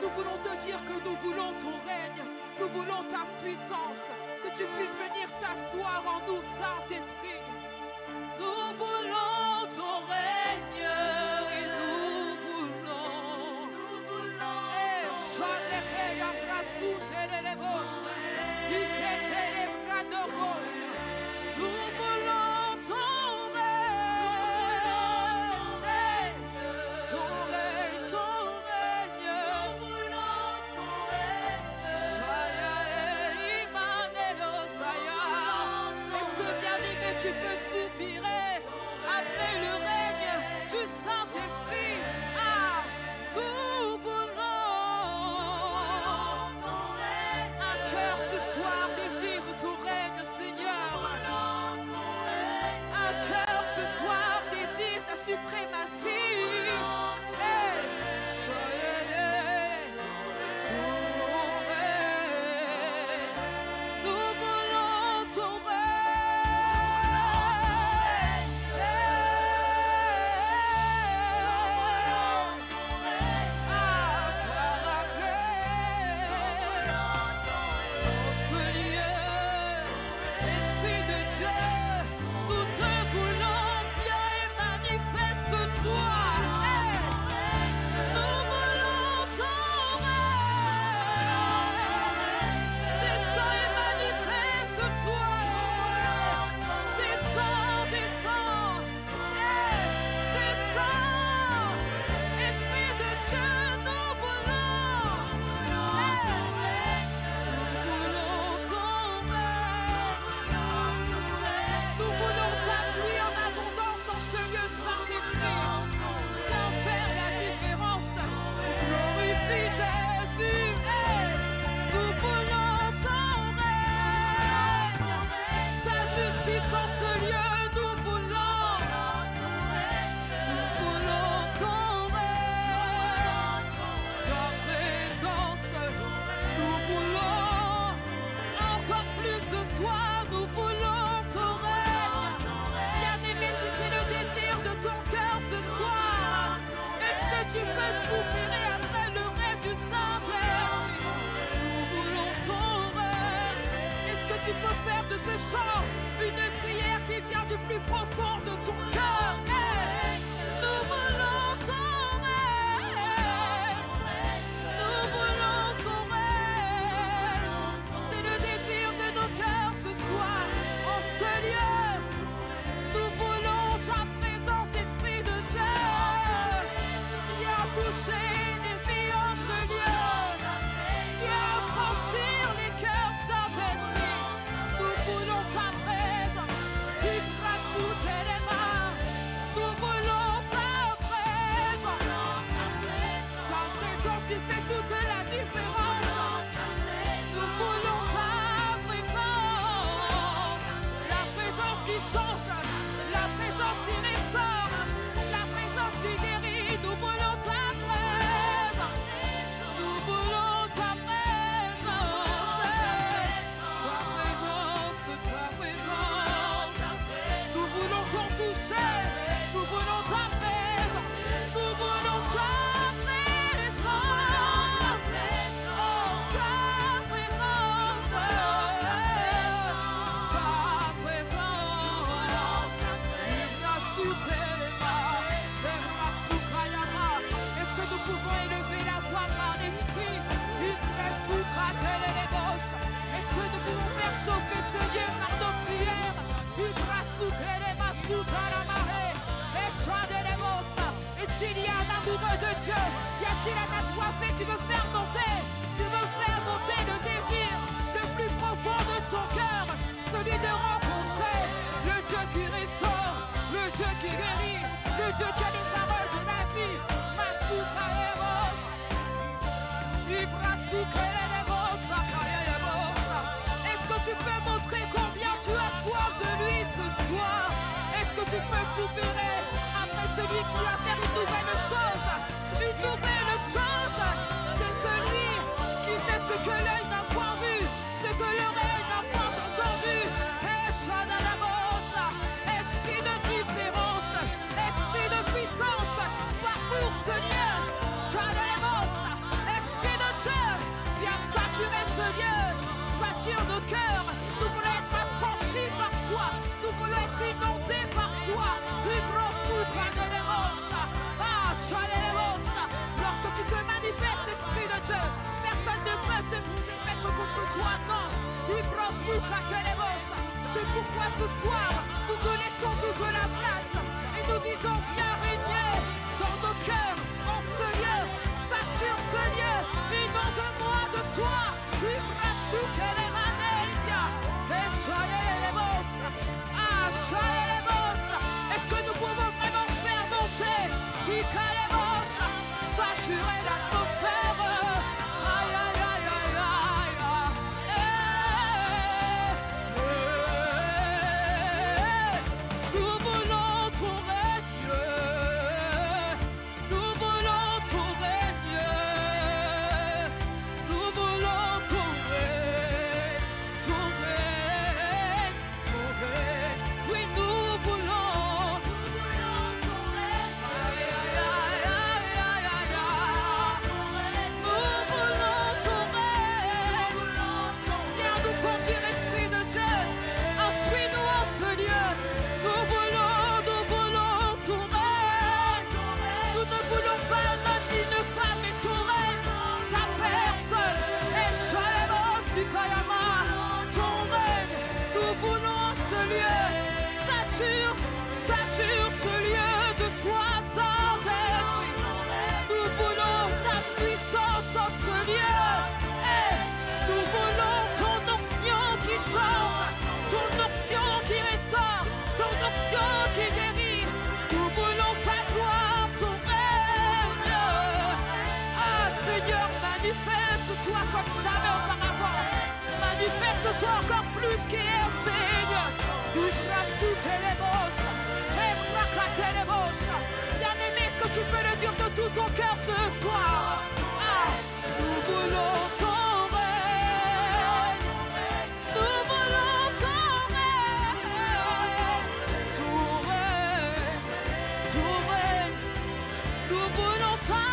Nous voulons te dire que nous voulons ton règne, nous voulons ta puissance, que tu puisses venir t'asseoir en nous, Saint-Esprit. Nous voulons ton règne et nous voulons. Nous voulons ton règne, ton règne, ton règne. Nous voulons ton règne. Est-ce que bien-aimé tu peux soupirer après le règne du Saint-Esprit? Ah, nous voulons ton règne. Un cœur ce soir désire ton règne, Seigneur. Un cœur ce soir désire ta suprématie. Hey. Nous voulons ton Esprit de Dieu, nous te voulons, viens et manifeste-toi. Nous voulons ton règne. Descends et manifeste-toi. Descends, descends. Descends. Esprit de Dieu, nous voulons. Nous voulons ton règne. Nous voulons ta pluie en abondance en ce lieu, Saint-Esprit. Viens faire la différence. Glorifie Jésus. Nous voulons ton règne. Ta justice en ce lieu, nous voulons. Nous voulons ton règne. Ta présence, nous voulons. Encore plus de toi, nous voulons ton règne. Bien-aimé, si c'est le désir de ton cœur ce soir, est-ce que tu peux soupirer après le rêve du Saint-Esprit? Nous voulons ton règne. Est-ce que tu peux faire de ce chant une prière qui vient du plus profond de ton cœur? Nous voulons ton règne. Nous voulons ton règne. C'est le désir de nos cœurs ce soir, en ce lieu. Nous voulons ta présence, Esprit de Dieu. Viens toucher les vies en ce lieu. Viens franchir les cœurs, Saint-Esprit. Nous voulons ta présence. Nous voulons ta présence. Ta présence qui fait toute la différence. Nous voulons ta présence. La présence qui change. La présence qui restaure. La présence qui guérit. Nous voulons ta présence. Nous voulons ta présence. Ta présence, ta présence. Nous voulons t'en toucher. Nous voulons ta présence. Nous voulons ta présence. Oh, ta présence. Ta présence. Viens sous tes mains. Viens sous Kayama. Est-ce que nous pouvons élever la voix par l'esprit? Viens sous Kratele les gauches. Est-ce que nous pouvons faire chauffer ce lieu par nos prières? Viens sous Telema sous Taramare. Et chante les gosses. Et s'il y a un amoureux de Dieu, y a-t-il un assoiffé qui veut faire monter le désir le plus profond de son cœur, celui de rencontrer le Dieu qui restaure, le Dieu qui guérit, le Dieu qui a les paroles de la vie. Masuka Eros, Ibrasuka Eros, Sakaya Eros. Est-ce que tu peux montrer combien tu as soif de lui ce soir? Est-ce que tu peux soupirer après celui qui a fait une nouvelle chose? Une nouvelle chose, c'est celui qui fait ce que l'œil n'a point vu, ce que l'oreille n'a point entendu. Esprit de différence, esprit de puissance, parcours toi ce soir. Nous te laissons toute la place et nous disons viens régner dans nos cœurs, dans ce lieu. Sature ce lieu, inonde-moi de toi. Est-ce que nous pouvons vraiment faire monter saturer l'atmosphère? Aïe, aïe, aïe, aïe, aïe, nous voulons ton règne. Nous voulons ton règne. Nous voulons ton règne. Ton règne. Ton règne. Oui, nous voulons. Ton règne. Aïe, aïe, aïe, aïe, aïe, aïe, aïe. Nous voulons ton règne. Viens nous conduire, Esprit de Dieu. Instruis-nous en ce lieu. Nous voulons ton règne. Nous ne voulons pas un homme ni une femme, mais ton règne, ta personne. Et Shalom-Sikayama, ton règne. Nous voulons en ce lieu. Sature ce lieu de toi, Saint-Esprit. Nous voulons ta puissance en ce lieu. Et nous voulons ton onction qui change, ton onction qui restaure, ton onction qui guérit. Nous voulons ta gloire, ton règne. Ah Seigneur, manifeste-toi comme jamais auparavant. Manifeste-toi encore plus qu'hier, Seigneur. Bien-aimé, est-ce que tu peux le dire de tout ton cœur ce soir? Ah, nous voulons ton règne. Nous voulons ton règne. Ton règne. Ton règne. Nous voulons ta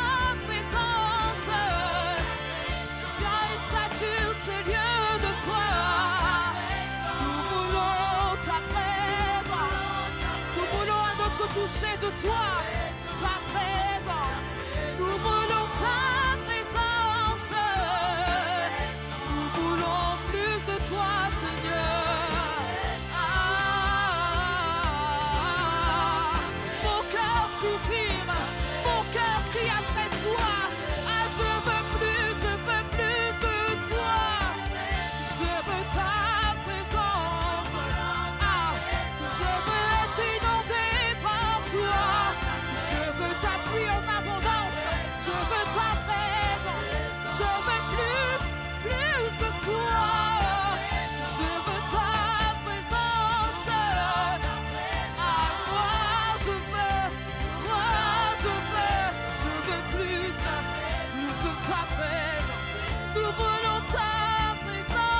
présence. Viens et sature ces lieux de toi. Nous voulons ta présence. Nous voulons un autre toucher de toi. Ta présence. Nous voulons ta présence. Nous voulons plus de toi, Seigneur. Ah, mon cœur soupire, mon cœur crie après toi. Ah, je veux plus de toi. Je veux ta présence. Ah, je veux être inondé par toi. Je veux ta pluie en abondance. Je veux ta présence. Je veux plus de toi. Je veux ta présence. Ah, moi je veux plus de ta présence. Nous voulons ta présence.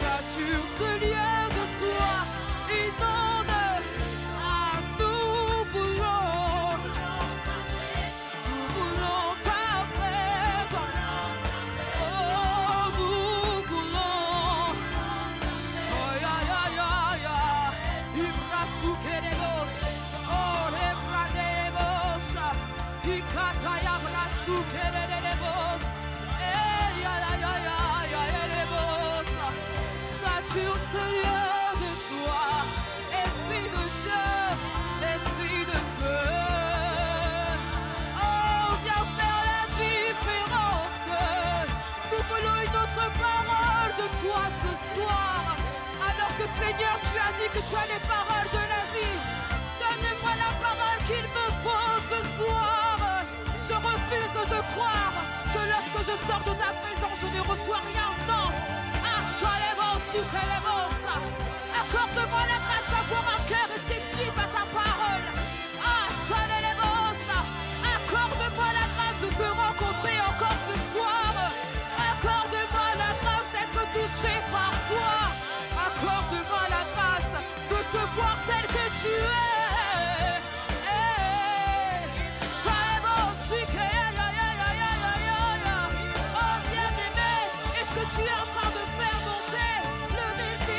Sature ce lieu de toi, inonde. Ah, nous voulons ta présence. Oh, nous voulons. Ya ya ya ya, Ibrasukerebos, oh Lebradebos, Ikataya Brasukerebos, ya ya ya ya ya Erebos. Sature ce lieu de toi, Esprit de Dieu, Esprit de feu. Oh, viens faire la différence. Nous voulons une autre parole de toi ce soir. Alors que Seigneur, tu as dit que tu as les paroles de la vie. Donne-moi la parole qu'il me faut ce soir. Je refuse de croire que lorsque je sors de ta présence, je ne reçois rien. Non. Accorde-moi la grâce d'avoir un cœur réceptif à ta parole. Accorde-moi la grâce de te rencontrer encore ce soir. Accorde-moi la grâce d'être touché par toi. Accorde-moi la grâce de te voir tel que tu es. Oh bien-aimé, est-ce que tu es en train de faire monter le désir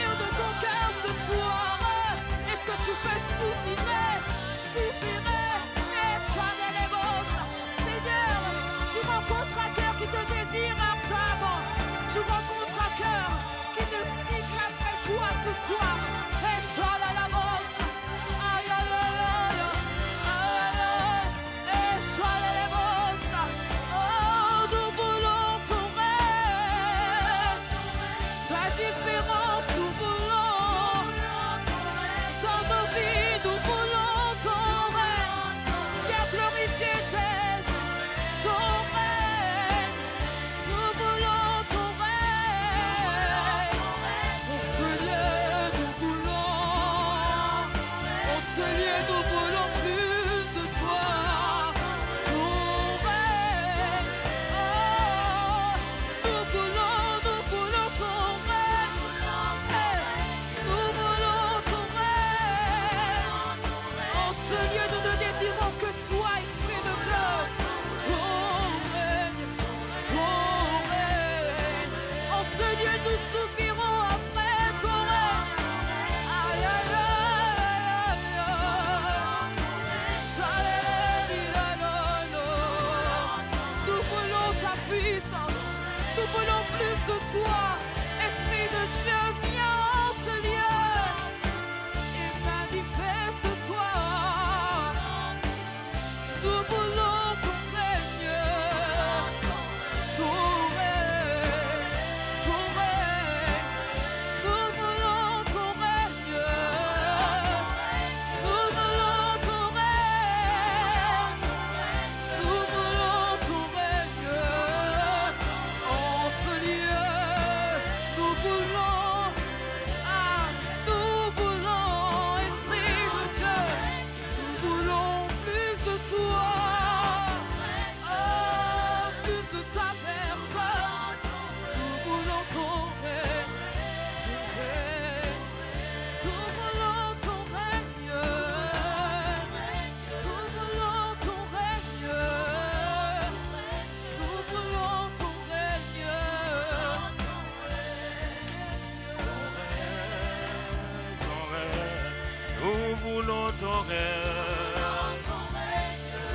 voulons ton règne.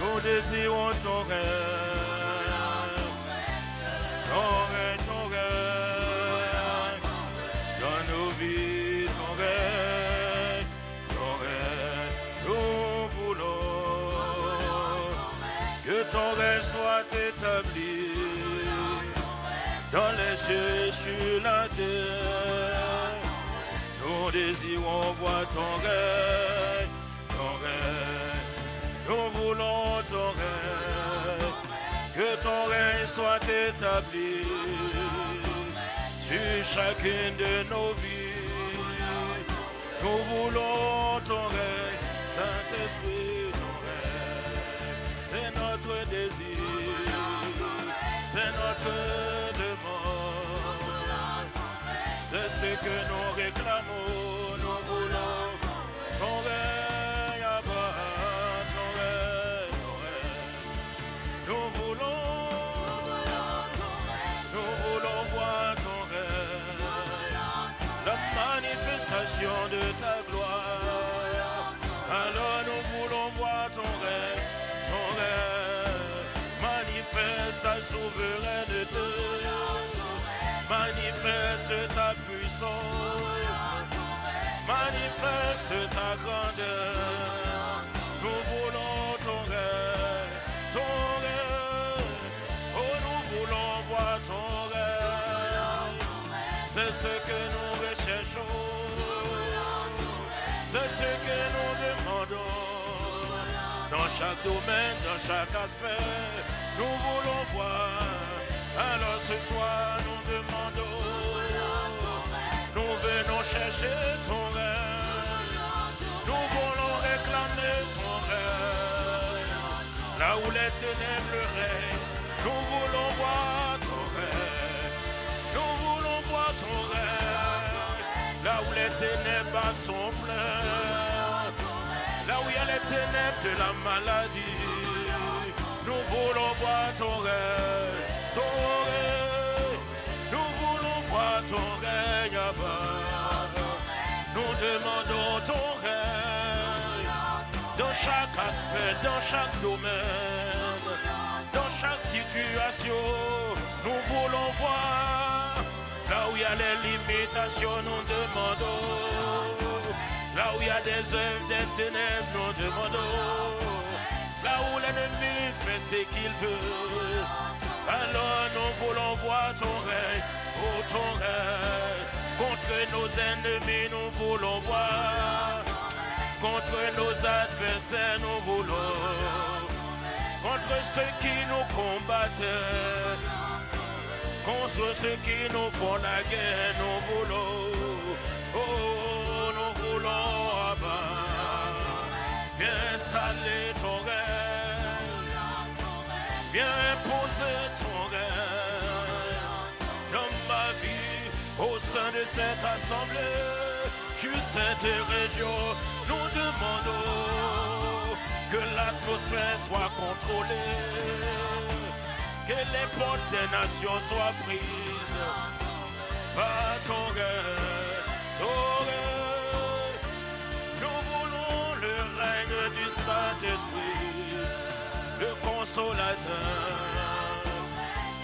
Nous désirons ton règne. Ton règne, ton règne. Dans nos vies, ton règne. Ton règne. Nous voulons que ton règne soit établi dans les cieux, sur la terre. Nous désirons voir ton règne, ton règne. Nous voulons ton règne, que ton règne soit établi sur chacune de nos vies. Nous voulons ton règne, Saint-Esprit, ton règne. C'est notre désir, c'est notre demande. C'est ce que nous réclamons, nous voulons ton règne, Abba, ton règne, ton règne. Nous voulons voir ton règne, la manifestation de ta gloire. Alors nous voulons voir ton règne, manifeste ta souveraineté. Manifeste ta puissance, manifeste ta grandeur. Nous voulons ton règne, ton règne. Oh, nous voulons voir ton règne. C'est ce que nous recherchons, c'est ce que nous demandons. Dans chaque domaine, dans chaque aspect, nous voulons voir. Alors ce soir nous demandons, nous venons chercher ton règne, nous voulons réclamer ton règne, là où les ténèbres règnent, nous voulons voir ton règne, nous voulons voir ton règne, là où les ténèbres sont pleines, là où il y a les ténèbres de la maladie, nous voulons voir ton règne. Ton règne, nous voulons voir ton règne, Abba. Nous demandons ton règne dans chaque aspect, dans chaque domaine, dans chaque situation. Nous voulons voir là où il y a les limitations, nous demandons. Là où il y a des œuvres, des ténèbres, nous demandons. Là où l'ennemi fait ce qu'il veut. Alors nous voulons voir ton règne, oh ton règne. Contre nos ennemis, nous voulons voir. Contre nos adversaires, nous voulons. Contre ceux qui nous combattent. Contre ceux qui nous font la guerre, nous voulons. Oh, nous voulons, Abba. Viens installer ton règne. Viens imposer ton règne dans ma vie, au sein de cette assemblée, sur cette région. Nous demandons que l'atmosphère soit contrôlée, que les portes des nations soient prises par ton règne, ton règne. Nous voulons le règne du Saint-Esprit, le consolateur,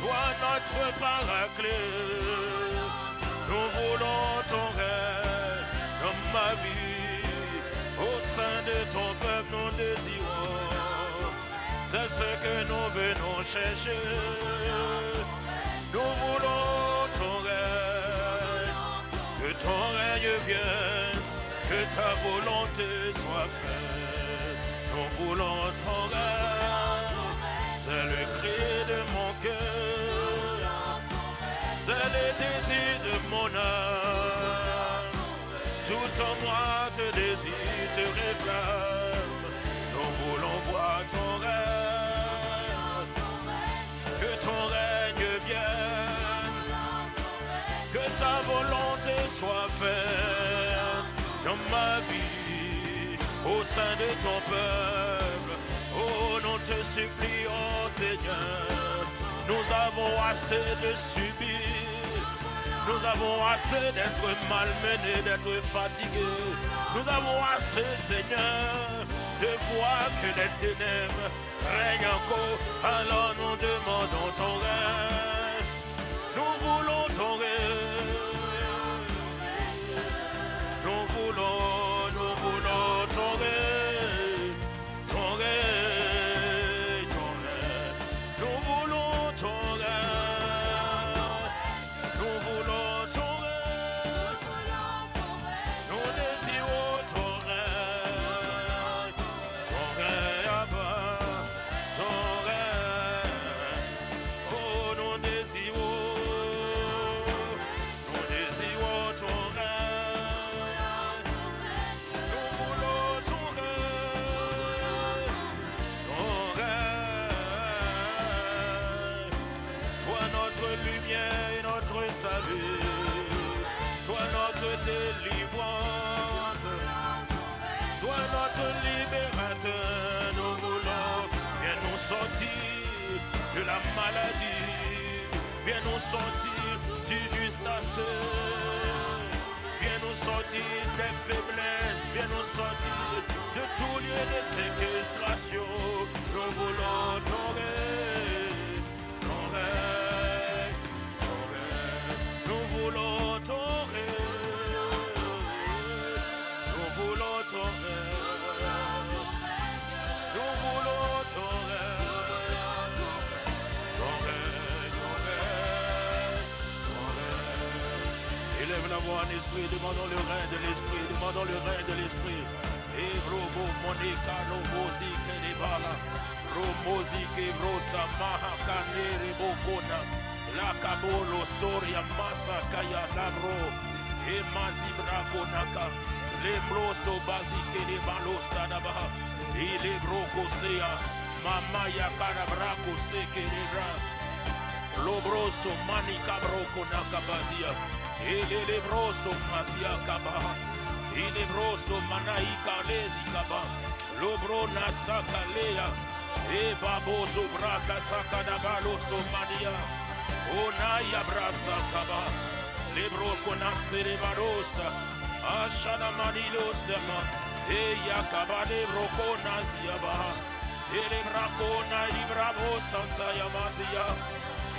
toi notre paraclet. Nous voulons ton règne dans ma vie, au sein de ton peuple nous désirons. C'est ce que nous venons chercher. Nous voulons ton règne, que ton règne vienne, que ta volonté soit faite. Nous voulons ton règne, c'est le cri de mon cœur, c'est le désir de mon âme. Tout en moi te désire, te réclame. Nous voulons voir ton règne, que ton règne vienne, que ta volonté soit faite dans ma vie, au sein de ton peuple. Oh, nous te supplions, Seigneur, nous avons assez de subir, Nous avons assez d'être malmenés, d'être fatigués. Nous avons assez, Seigneur, de voir que les ténèbres règnent encore. Alors nous demandons ton règne. Nous voulons ton règne. Nous voulons ton règne. Ton règne, ton règne. Nous voulons ton règne. Nous voulons ton règne. Nous désirons ton règne. Ton règne, Abba. Ton règne. Oh, nous désirons ton règne. Nous voulons ton règne. Ton règne. Toi notre lumière et notre salut. Toi notre délivrance. Toi notre libérateur. Nous voulons, viens nous sortir de la maladie. Viens nous sortir du juste assez. Viens nous sortir des faiblesses. Viens nous sortir de tout lieu de séquestration. Nous voulons ton règne. Ton règne. Ton règne. Nous voulons ton règne. Nous voulons ton règne. Nous voulons ton règne. Ton règne, ton règne, ton règne. Élève la voix en esprit, demandons le règne de l'esprit, demandons le règne de l'esprit. Et robo monica robosi que les bala, romosi que brosta maha canere bocona, la cabolo storia massa kaya labro, et mazibra konaka, les brosto basique les balosta d'aba, et les brocosea, mama ya carabraco seke les bras. Lobrosto manica broco nakabazia. Ele brosto masia kaba. Ele brosto manaika lezi kaba. Lobro nasaka lea. E babozo braka sakada balosto mania. Onaya brasa kaba. Lebro konasere barosta. Ashana manilosta ma. E yakaba lebro konazia baha. Ele bracona libravo sansa yamazia.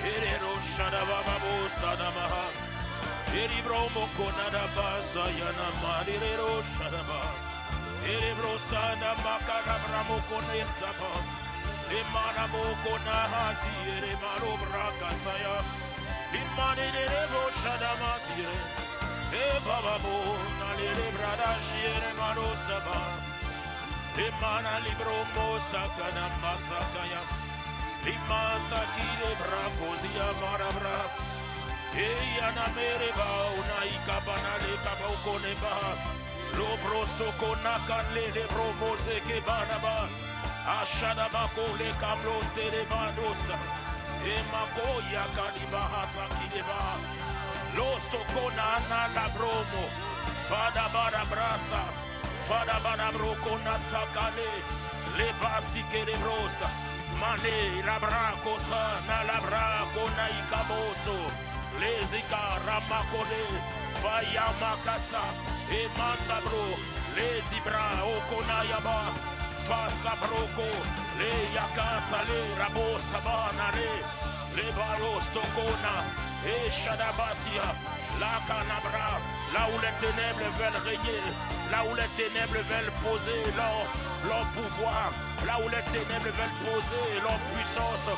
Erero shadababa stadamaha. Eribro mokonada basa yana madirero shadaba. Eribro stana makana bramo kone saba. Emana mokona hasi ere maro braka saya. Imani derebo shadamasie. E bababo nalere brada shiere maro saba. Emana libro mo sakana masakaya. Limasa kile brakozia marabra. Eyana mereba unaika banale kaba ukoneba. Lo brosto konaka le bromose ke banaba. Ashada bako le kamlos televandosta. Emako yakaliba hasakideba. Losto konana la bromo. Fada bada brasta. Fada bada brokona sakale. Le basti ke le brosta. Mane labra kosa na labra kona ikabosto lezika ramakone faya makasa e mantabro lezibra okona yaba fasa broko le yakasa le rabosa banare le barosto kona e shadabasia la canabra là où les ténèbres veulent régner, là où les ténèbres veulent poser leur pouvoir, là où les ténèbres veulent poser leur puissance,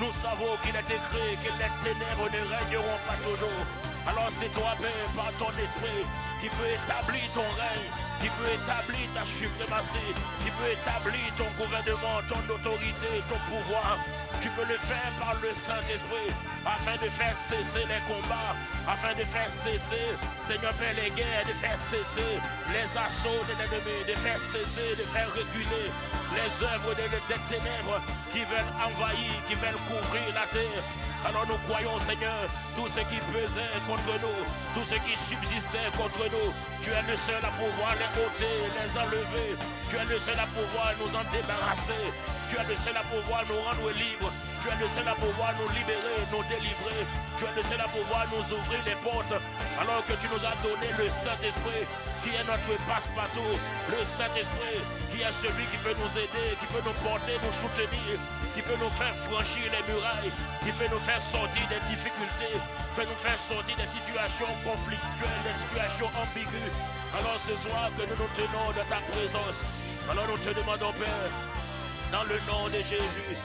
nous savons qu'il est écrit que les ténèbres ne régneront pas toujours. Alors c'est toi, Père, par ton esprit, qui peut établir ton règne, qui peut établir ta suprématie, qui peut établir ton gouvernement, ton autorité, ton pouvoir. Tu peux le faire par le Saint-Esprit, afin de faire cesser les combats, afin de faire cesser, Seigneur Père, les guerres, de faire cesser les assauts de l'ennemi, de faire cesser, de faire reculer les œuvres des ténèbres qui veulent envahir, qui veulent couvrir la terre. Alors nous croyons, Seigneur, tout ce qui pesait contre nous, tout ce qui subsistait contre nous, tu es le seul à pouvoir les ôter, les enlever. Tu es le seul à pouvoir nous en débarrasser. Tu es le seul à pouvoir nous rendre libres. Tu es le seul à pouvoir nous libérer, nous délivrer. Tu es le seul à pouvoir nous ouvrir les portes. Alors que tu nous as donné le Saint-Esprit qui est notre passe-partout. Le Saint-Esprit qui est celui qui peut nous aider, qui peut nous porter, nous soutenir, qui peut nous faire franchir les murailles, qui peut nous faire sortir des difficultés, qui peut nous faire sortir des situations conflictuelles, des situations ambiguës. Alors ce soir que nous nous tenons de ta présence, alors nous te demandons, Père, dans le nom de Jésus,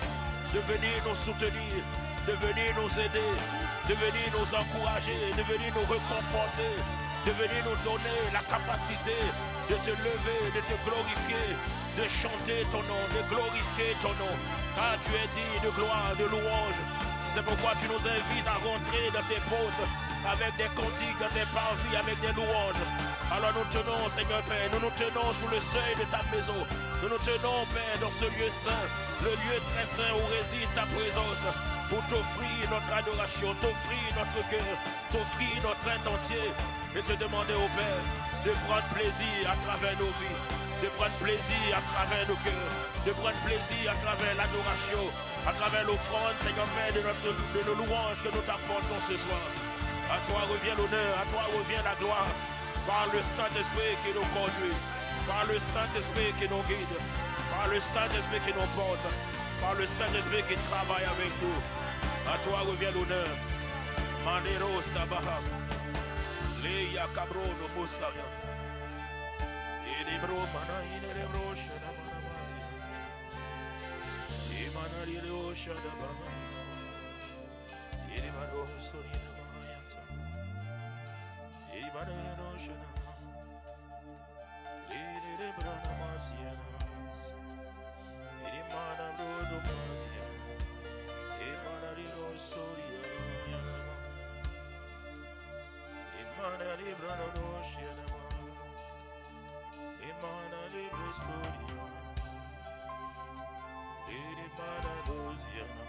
de venir nous soutenir, de venir nous aider, de venir nous encourager, de venir nous reconforter, de venir nous donner la capacité de te lever, de te glorifier, de chanter ton nom, de glorifier ton nom. Car tu es digne de gloire, de louange. C'est pourquoi tu nous invites à rentrer dans tes portes avec des cantiques, dans tes parvis, avec des louanges. Alors nous tenons, Seigneur Père, nous nous tenons sous le seuil de ta maison. Nous nous tenons, Père, dans ce lieu saint, le lieu très saint où réside ta présence, pour t'offrir notre adoration, t'offrir notre cœur, t'offrir notre être entier, et te demander au Père de prendre plaisir à travers nos vies, de prendre plaisir à travers nos cœurs, de prendre plaisir à travers l'adoration, à travers l'offrande, Seigneur Père, de nos louanges que nous t'apportons ce soir. À toi revient l'honneur, à toi revient la gloire, par le Saint-Esprit qui nous conduit, par le Saint-Esprit qui nous guide, par le Saint-Esprit qui nous porte, par le Saint-Esprit qui travaille avec nous. À toi revient l'honneur. Manderos Tabaham. Leya Cabro no Mosaya. Idebro Mana Idebro Shadamanazi. Imanari Shadabama. Idebaro Sorina Mahayata. Imanaro Shadama. Idebrana Masiana. Idemana Rodo Masia. Imanarino Soria. Imana Librano Shianama. Imana Libro Storia. Idemana Dosiana.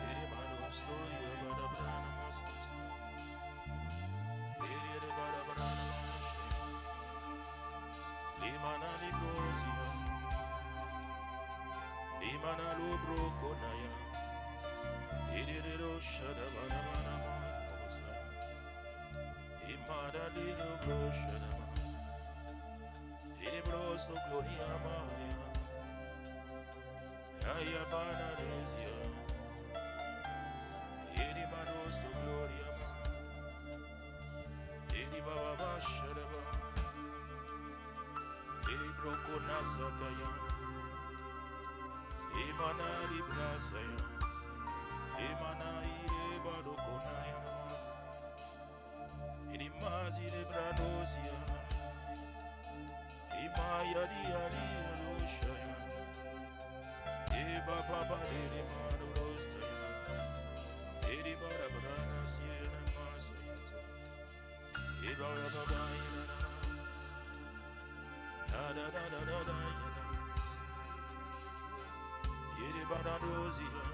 Idemana Storia Badabrana Masata. Idemana Brana Limana Librosia. Limana Lubro Konaya. Idero Shadabana Mosai. Imada Libro Shadama. Idebroso Gloria Maya. Ayabana Lesia. Idimarosto Gloria Maya. Idibaba Shadaba. Ibroko Nasakaya. Imana Librasaya. Imana Irebadokonaya. Inimazi Lebradosia. Imaya Diaria Roshaya. Eba Baba Limadorostaya. Edibara Brana Siena Masayata. Eba Baba Yana. Da da da da da yana. Edibara Rosia.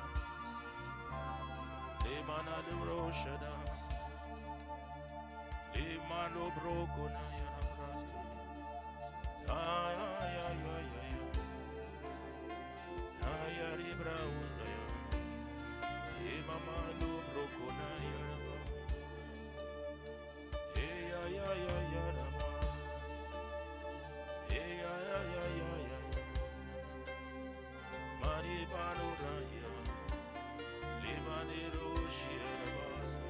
Lemana de Roshada. Lemano Brokona yana Brasto. Ay ay ay ay ay. Ay ay Brauzaya. Emamano Brokona yana. Ay ay ay ay yana. Ay ay ay ay ay. Mani Bano Raya. Limanero Shiarabasa.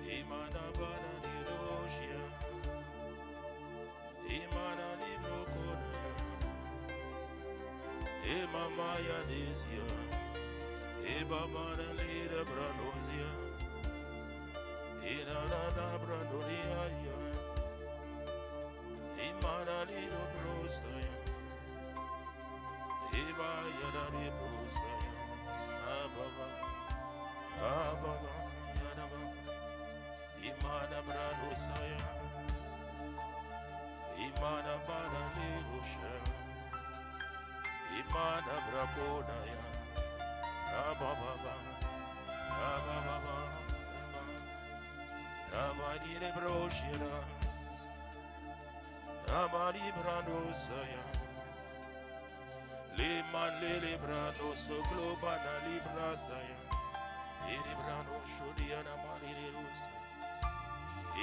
Imana Bana Niroshia. Imana Nibrokona. Emamaya Desia. Ebamana Lida Branosia. Inana Branoria. Imana Lido Brosaya. Eba Yada Brosaya. Ababa, Ababa, Yadaba, Imana Bradosaya, Imana Bada Legosha, Imana Braconaya, Ababa, Ababa, Abadi Lebroshira, Abadi Bradosaya, Les manles les branos globana libra saya. Les branos chodiana malirus.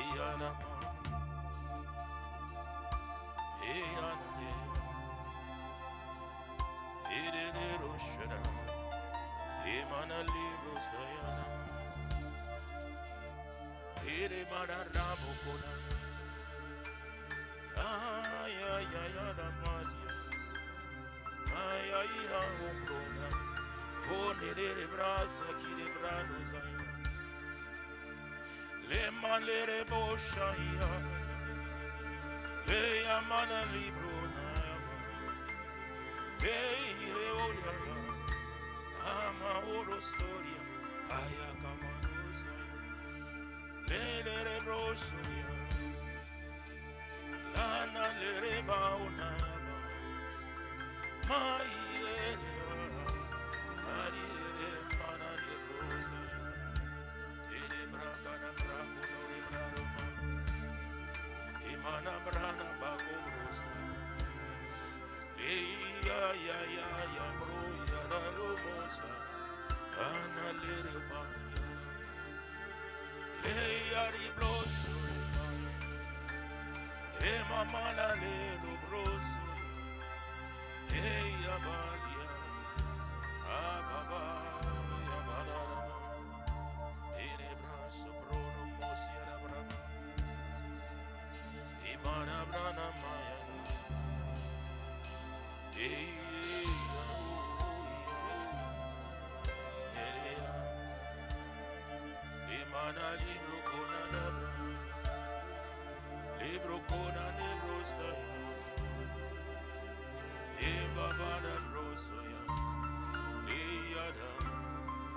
Iana ma. Iana de. Ide roshana. Imana libros dayana. Ide mana ramokona. Ay ay ay adamazia. Ay, ay, hombrona, fone de brasa qui de branos ay. Le manere boshaya, le amana librona, le oya, ama oro storia, aya kamanosa, le brosoya, lana le bauna. Hey, Abadia, Ababa, Yabadama, Edebra, Sobrono, Mosia, Brava, Imana, Brana, Maya, Imana, Libro, Kona, Libro, Kona, Libro, Staya. Babada Rosoya, Liada,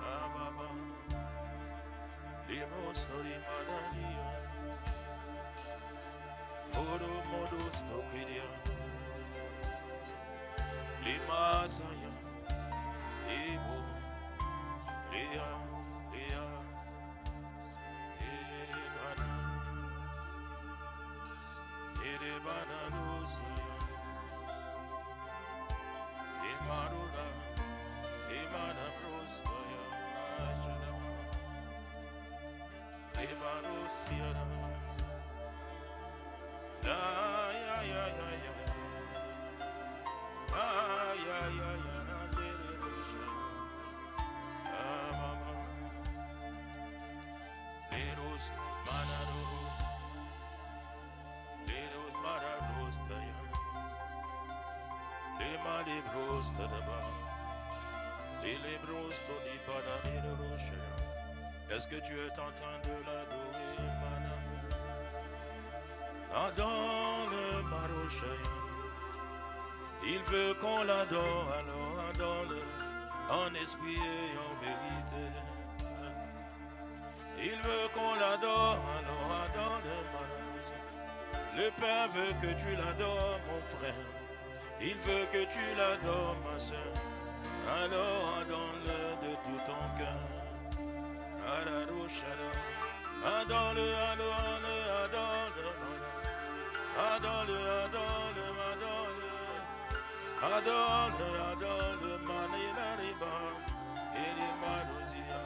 Ababa, Limo Stori Manalia, Fodo Modus Tokidia, Lima Saya, Ibo, Lia, Lia, Edibana, Edibana Rosoya. Maruda, Imana Prostoya, Ajadama, Imarusiana, ya ya ya ya ya, ya ya ya, na lele rusha, mama, leros manaro, leros mararos daya. Les malibros de là-bas, les libros de rocher. Est-ce que tu es en train de l'adorer, Mana? Adore le marocher. Il veut qu'on l'adore, alors adore-le en esprit et en vérité. Il veut qu'on l'adore, alors adore-le, Mana. Le Père veut que tu l'adores, mon frère. Il veut que tu l'adores, ma soeur. Alors adore-le de tout ton cœur. Adore-le, adore-le, adore-le. Adore-le, adore-le, adore-le. Adore-le, adore-le, manilariba. Il est malousia.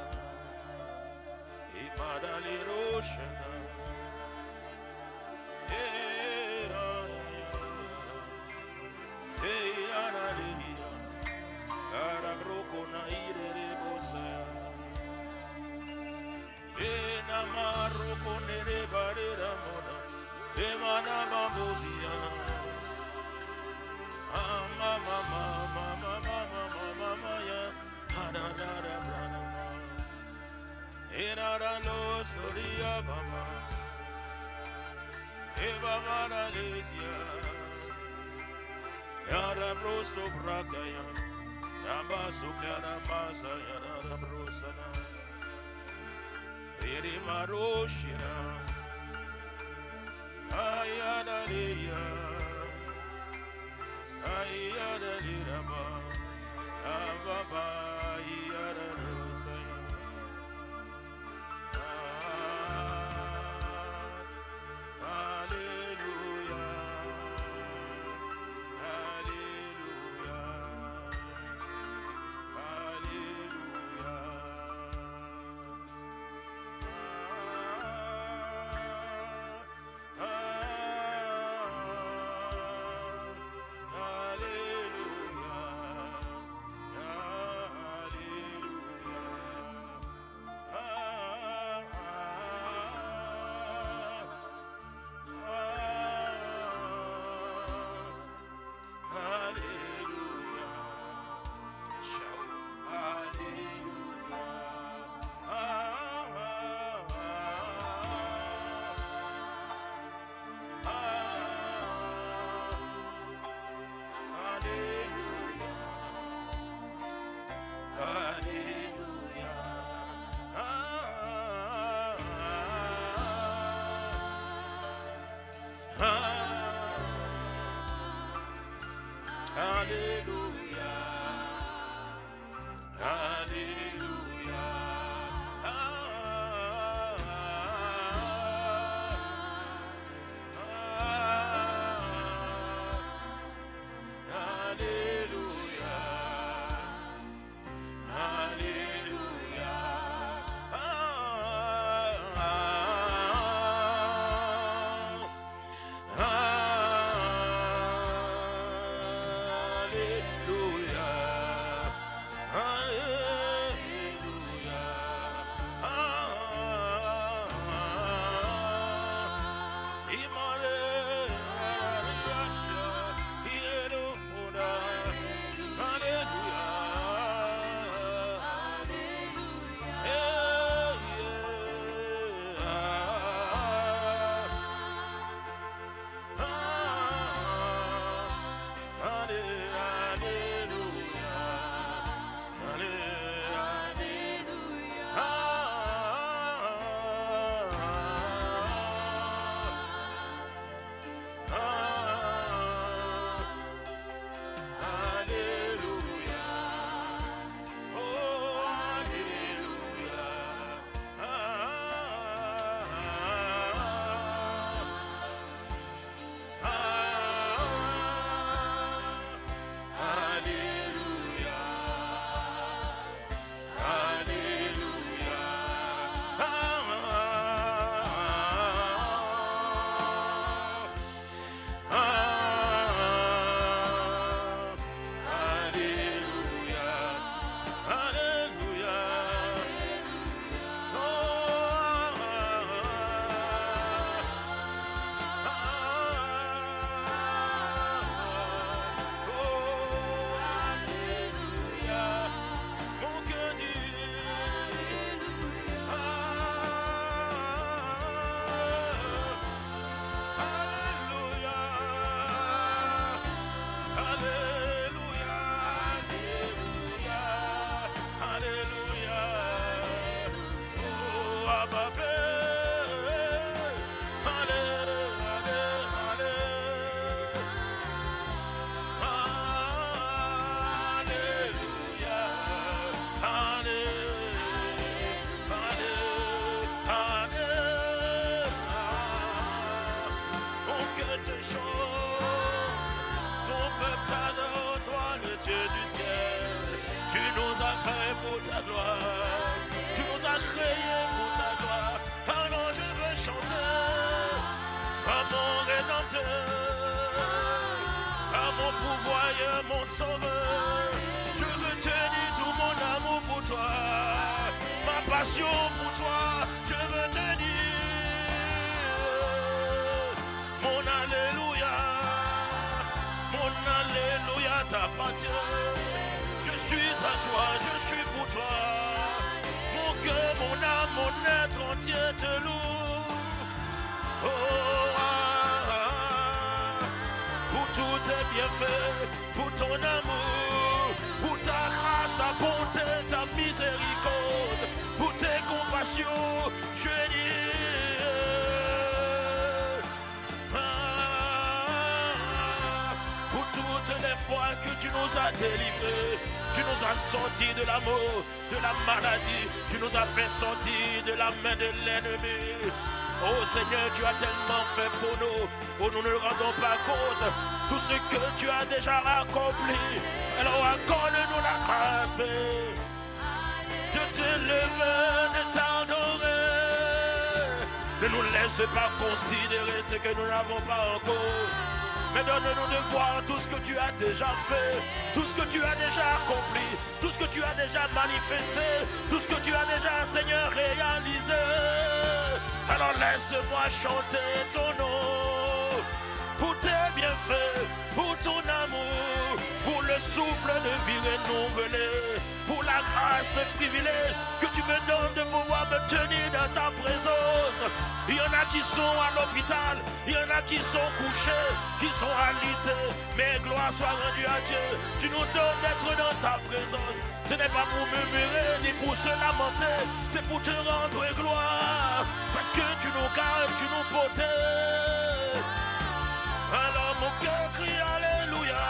Il m'a dans les roches. Hey, Analia, Arabrokona Idebosa, Enamarokone de Barera Mona, Emana Bambosia, Mama, Mama, Mama, Mama, Hanadara Branama, Enarano Soria Mama, Eva Manalesia. Yara brosto brakaya, yamba sukyana masa yara brosana. Eri maroshira, ayada liya, ayada lirama, ababa yara rosaya. Hallelujah. Pour ta gloire, tu nous as créés pour ta gloire. Alors je veux chanter à mon Rédempteur, à mon pourvoyeur, mon sauveur. Je veux te dire tout mon amour pour toi, ma passion pour toi. Je veux te dire mon alléluia t'appartient. Je suis à toi, je suis pour toi. Mon cœur, mon âme, mon être entier te loue. Oh, pour tous tes bienfaits, pour ton amour, pour ta grâce, ta bonté, ta miséricorde, pour tes compassions, je dis. Pour toutes les fois que tu nous as délivrés, tu nous as sortis de la mort, de la maladie, tu nous as fait sortir de la main de l'ennemi. Oh Seigneur, tu as tellement fait pour nous, oh nous ne rendons pas compte tout ce que tu as déjà accompli. Alors accorde-nous la grâce de te lever, de t'adorer. Ne nous laisse pas considérer ce que nous n'avons pas encore. Mais donne-nous de voir tout ce que tu as déjà fait, tout ce que tu as déjà accompli, tout ce que tu as déjà manifesté, tout ce que tu as déjà, Seigneur, réalisé. Alors laisse-moi chanter ton nom, pour tes bienfaits, pour ton amour, pour le souffle de vie renouvelé, pour la grâce, le privilège que tu me donnes de pouvoir me tenir dans ta présence. Il y en a qui sont à l'hôpital, il y en a qui sont couchés, qui sont alités, mais gloire soit rendue à Dieu. Tu nous donnes d'être dans ta présence. Ce n'est pas pour murmurer ni pour se lamenter, c'est pour te rendre gloire, parce que tu nous gardes, tu nous protèges. Alors mon cœur crie Alléluia.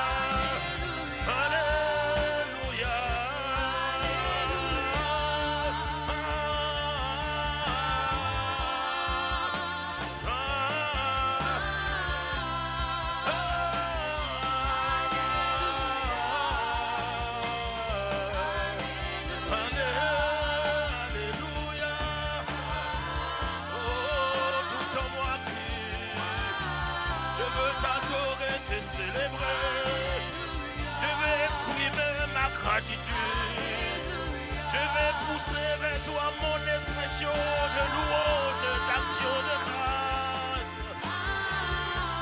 veux t'adorer, te célébrer. Je veux exprimer ma gratitude. Je vais pousser vers toi mon expression de louange, d'action de grâce.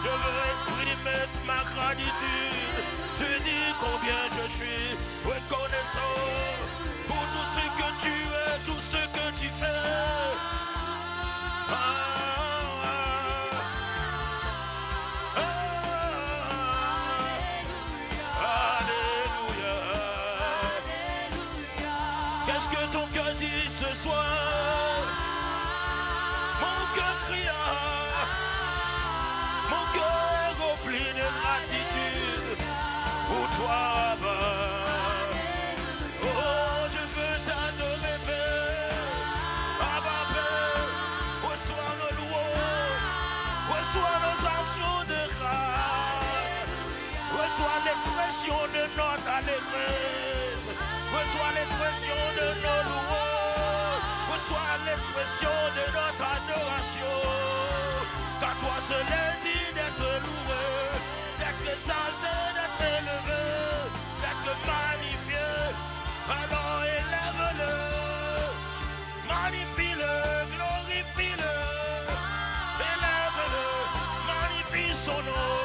Je veux exprimer ma gratitude. Te dire combien je suis reconnaissant pour tout ce que tu es, tout ce que tu fais. Qu'est-ce que ton cœur dit ce soir? Mon cœur cria, mon cœur rempli de gratitude pour toi, Abba. Oh, je veux t'adorer, Père. Abba, Père, reçois nos louanges, reçois nos actions de grâce, reçois l'expression de notre allégresse. Reçois l'expression de nos louanges, reçois l'expression de notre adoration. Car toi seul est digne d'être loué, d'être exalté, d'être élevé, d'être magnifié. Alors élève-le, magnifie-le, glorifie-le, élève-le, magnifie son nom,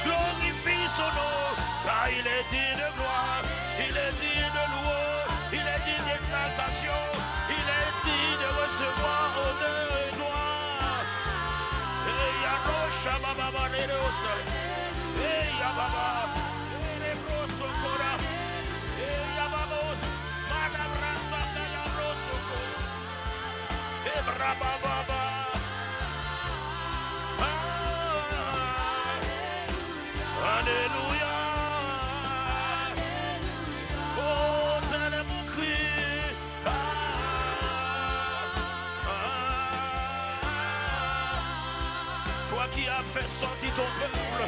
glorifie son nom, car il est digne de gloire, il est digne de louange, il est digne d'exaltation, il est digne de recevoir honneur et gloire. Et Yarosha Baba Nerosta, et Yababa, et Nebrosto Kora, et Yababos, Madame Rasaka Yabrosto Kora, et Brababa. Alléluia. Oh, c'est le mon cri. Toi qui as fait sortir ton peuple,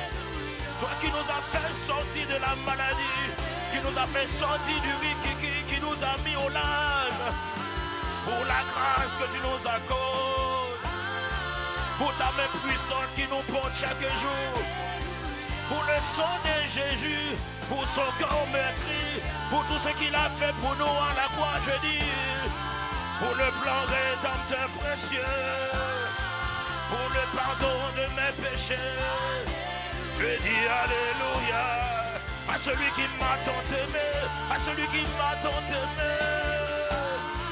toi qui nous as fait sortir de la maladie, qui nous a fait sortir du rikiki, qui nous a mis au large, pour la grâce que tu nous accordes, pour ta main puissante qui nous porte chaque jour, pour le sang de Jésus, pour son corps meurtri, pour tout ce qu'il a fait pour nous à la croix, je dis, pour le plan rédempteur précieux, pour le pardon de mes péchés, je dis alléluia à celui qui m'a tant aimé, à celui qui m'a tant aimé,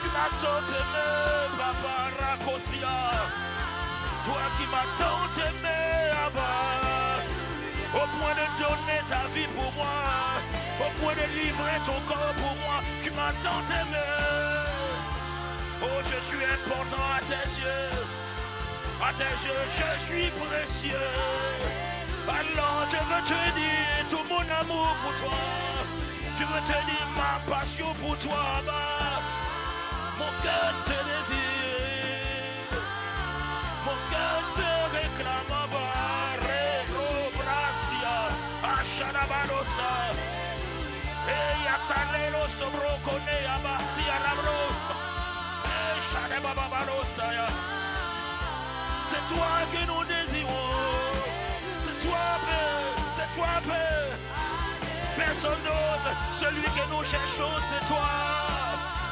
tu m'as tant aimé, Papa Rakosia, toi qui m'as tant aimé, Abba. Au point de donner ta vie pour moi, au point de livrer ton corps pour moi, tu m'as tant aimé. Oh, je suis important à tes yeux, je suis précieux. Alors je veux te dire tout mon amour pour toi, je veux te dire ma passion pour toi, bah. Mon cœur te désire, mon cœur te réclame, bah. Shadabanosta, Yatanelosto Brocone, Abasia Labrosta, Shadababanosta. C'est toi que nous désirons, c'est toi, Père, c'est toi, Père. Personne d'autre, celui que nous cherchons, c'est toi.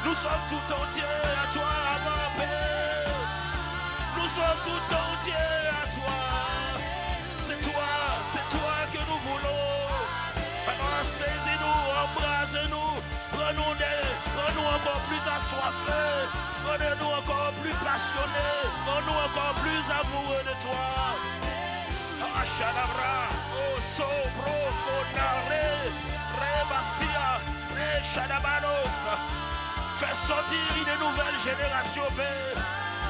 Nous sommes tout entiers à toi, ma Père. Nous sommes tout entiers à toi. C'est toi que nous voulons. Alors saisis-nous, embrasse-nous, rends-nous encore plus assoiffés, rends-nous encore plus passionnés, rends-nous encore plus amoureux de toi. Ashadabra, oh sobro, konare, rebasia, reshadabanos. Fais sortir une nouvelle génération, Père.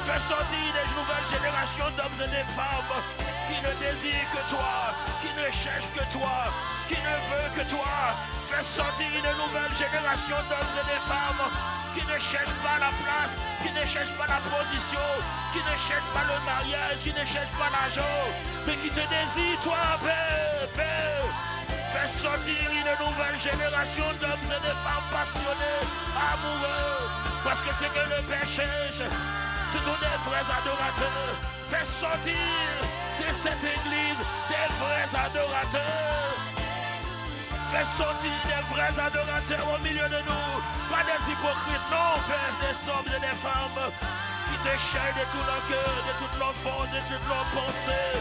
Fais sortir des nouvelles générations d'hommes et de femmes qui ne désirent que toi, qui ne cherchent que toi, qui ne veulent que toi. Fais sortir une nouvelle génération d'hommes et de femmes qui ne cherchent pas la place, qui ne cherchent pas la position, qui ne cherchent pas le mariage, qui ne cherchent pas l'argent, mais qui te désirent, toi, Père, Père. Fais sortir une nouvelle génération d'hommes et de femmes passionnés, amoureux, parce que c'est que le Père cherche. Ce sont des vrais adorateurs. Fais sortir de cette église des vrais adorateurs. Fais sortir des vrais adorateurs au milieu de nous. Pas des hypocrites, non, Père, des hommes et des femmes qui te cherchent de tout leur cœur, de toute leur force, de toute leur pensée.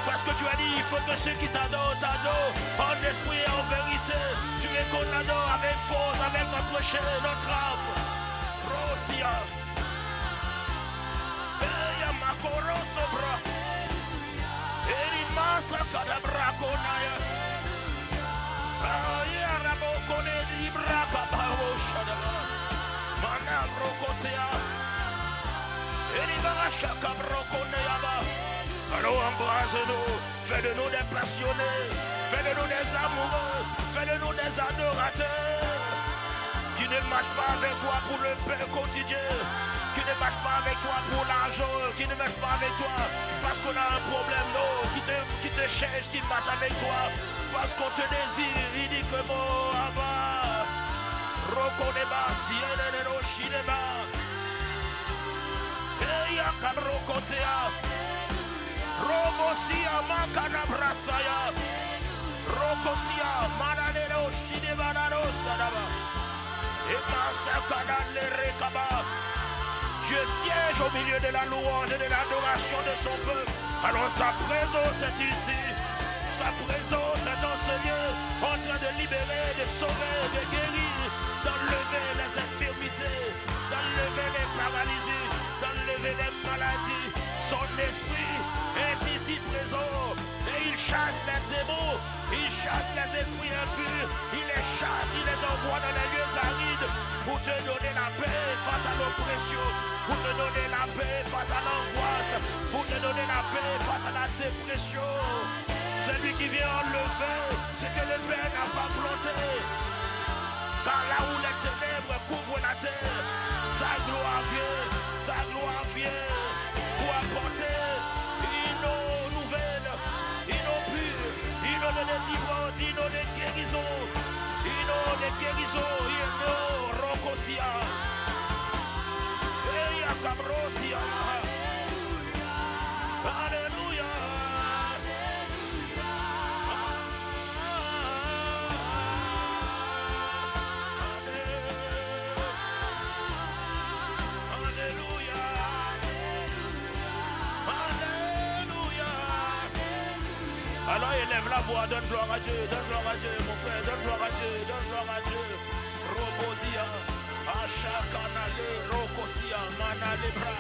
Parce que tu as dit, il faut que ceux qui t'adorent, t'adorent en esprit et en vérité. Tu veux qu'on adore avec force, avec notre chair, notre âme. Rosia. Eya makoro sobra. Eri masa kadabra konaya. Aya rabo kone libra kabaro shadaba. Mana brokosea. Eri barasha kabro koneyaba. Alors embrasse-nous, fais de nous des passionnés, fais de nous des amoureux, fais de nous des adorateurs qui ne marchent pas avec toi pour le pain quotidien, qui ne marchent pas avec toi pour l'argent, qui ne marchent pas avec toi parce qu'on a un problème, non, qui te cherche, qui marche avec toi parce qu'on te désire uniquement. Abba, Rokoneba, Sienero Shineba, Eya Kabrokosea. Robosia makana brasaya. Rokosia mananero shidevanaro stadaba. Emasakana le rekaba. Dieu siège au milieu de la louange et de l'adoration de son peuple. Alors sa présence est ici. Sa présence est en ce lieu, en train de libérer, de sauver, de guérir, d'enlever les infirmités, d'enlever les paralysies, d'enlever les maladies. Son esprit est ici présent et il chasse les démons, il chasse les esprits impurs, il les chasse, il les envoie dans les lieux arides pour te donner la paix face à l'oppression, pour te donner la paix face à l'angoisse, pour te donner la paix face à la dépression. C'est lui qui vient enlever ce que le Père n'a pas planté. Car là où les ténèbres couvrent la terre, sa gloire vient pour apporter une eau nouvelle, une eau pure, une eau de délivrance, une eau de guérison, une eau de guérison, une eau rocosia. Et Yakabrosia. Alléluia. Alors élève la voix, donne gloire à Dieu, mon frère, donne gloire à Dieu, donne gloire à Dieu. Robosia, Achakanale, Rokosia, Manalebra.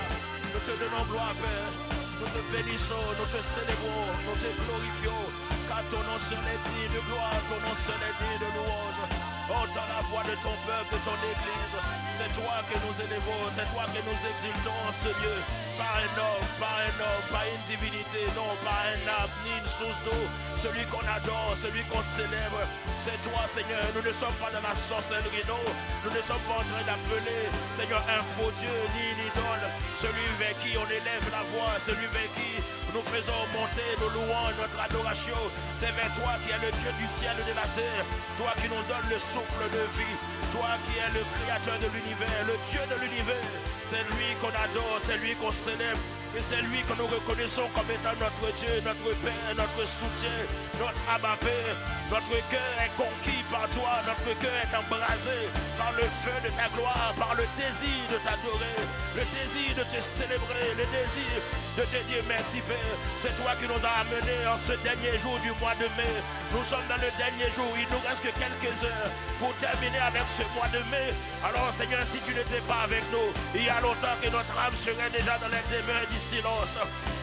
Nous te donnons gloire, Père. Nous te bénissons, nous te célébrons, nous te glorifions. Car ton nom seul est digne de gloire, ton nom seul est digne de louange. Entends la voix de ton peuple, de ton église. C'est toi que nous élevons, c'est toi que nous exultons en ce lieu. Pas un homme, pas une divinité, non, pas un âme, ni une source d'eau. Celui qu'on adore, celui qu'on célèbre, c'est toi, Seigneur. Nous ne sommes pas dans la sorcellerie, non. Nous ne sommes pas en train d'appeler, Seigneur, un faux Dieu, ni une idole. Celui vers qui on élève la voix, celui vers qui nous faisons monter nos louanges, notre adoration. C'est vers toi qui es le Dieu du ciel et de la terre. Toi qui nous donne le souffle de vie. Toi qui es le créateur de l'univers, le Dieu de l'univers. C'est lui qu'on adore, c'est lui qu'on célèbre. Et c'est lui que nous reconnaissons comme étant notre Dieu, notre Père, notre soutien, notre Abba Père. Notre cœur est conquis par toi, notre cœur est embrasé par le feu de ta gloire, par le désir de t'adorer, le désir de te célébrer, le désir de te dire merci Père. C'est toi qui nous as amenés en ce dernier jour du mois de mai. Nous sommes dans le dernier jour, il nous reste que quelques heures pour terminer avec ce mois de mai. Alors Seigneur, si tu n'étais pas avec nous, il y a longtemps que notre âme serait déjà dans les demeures du silence.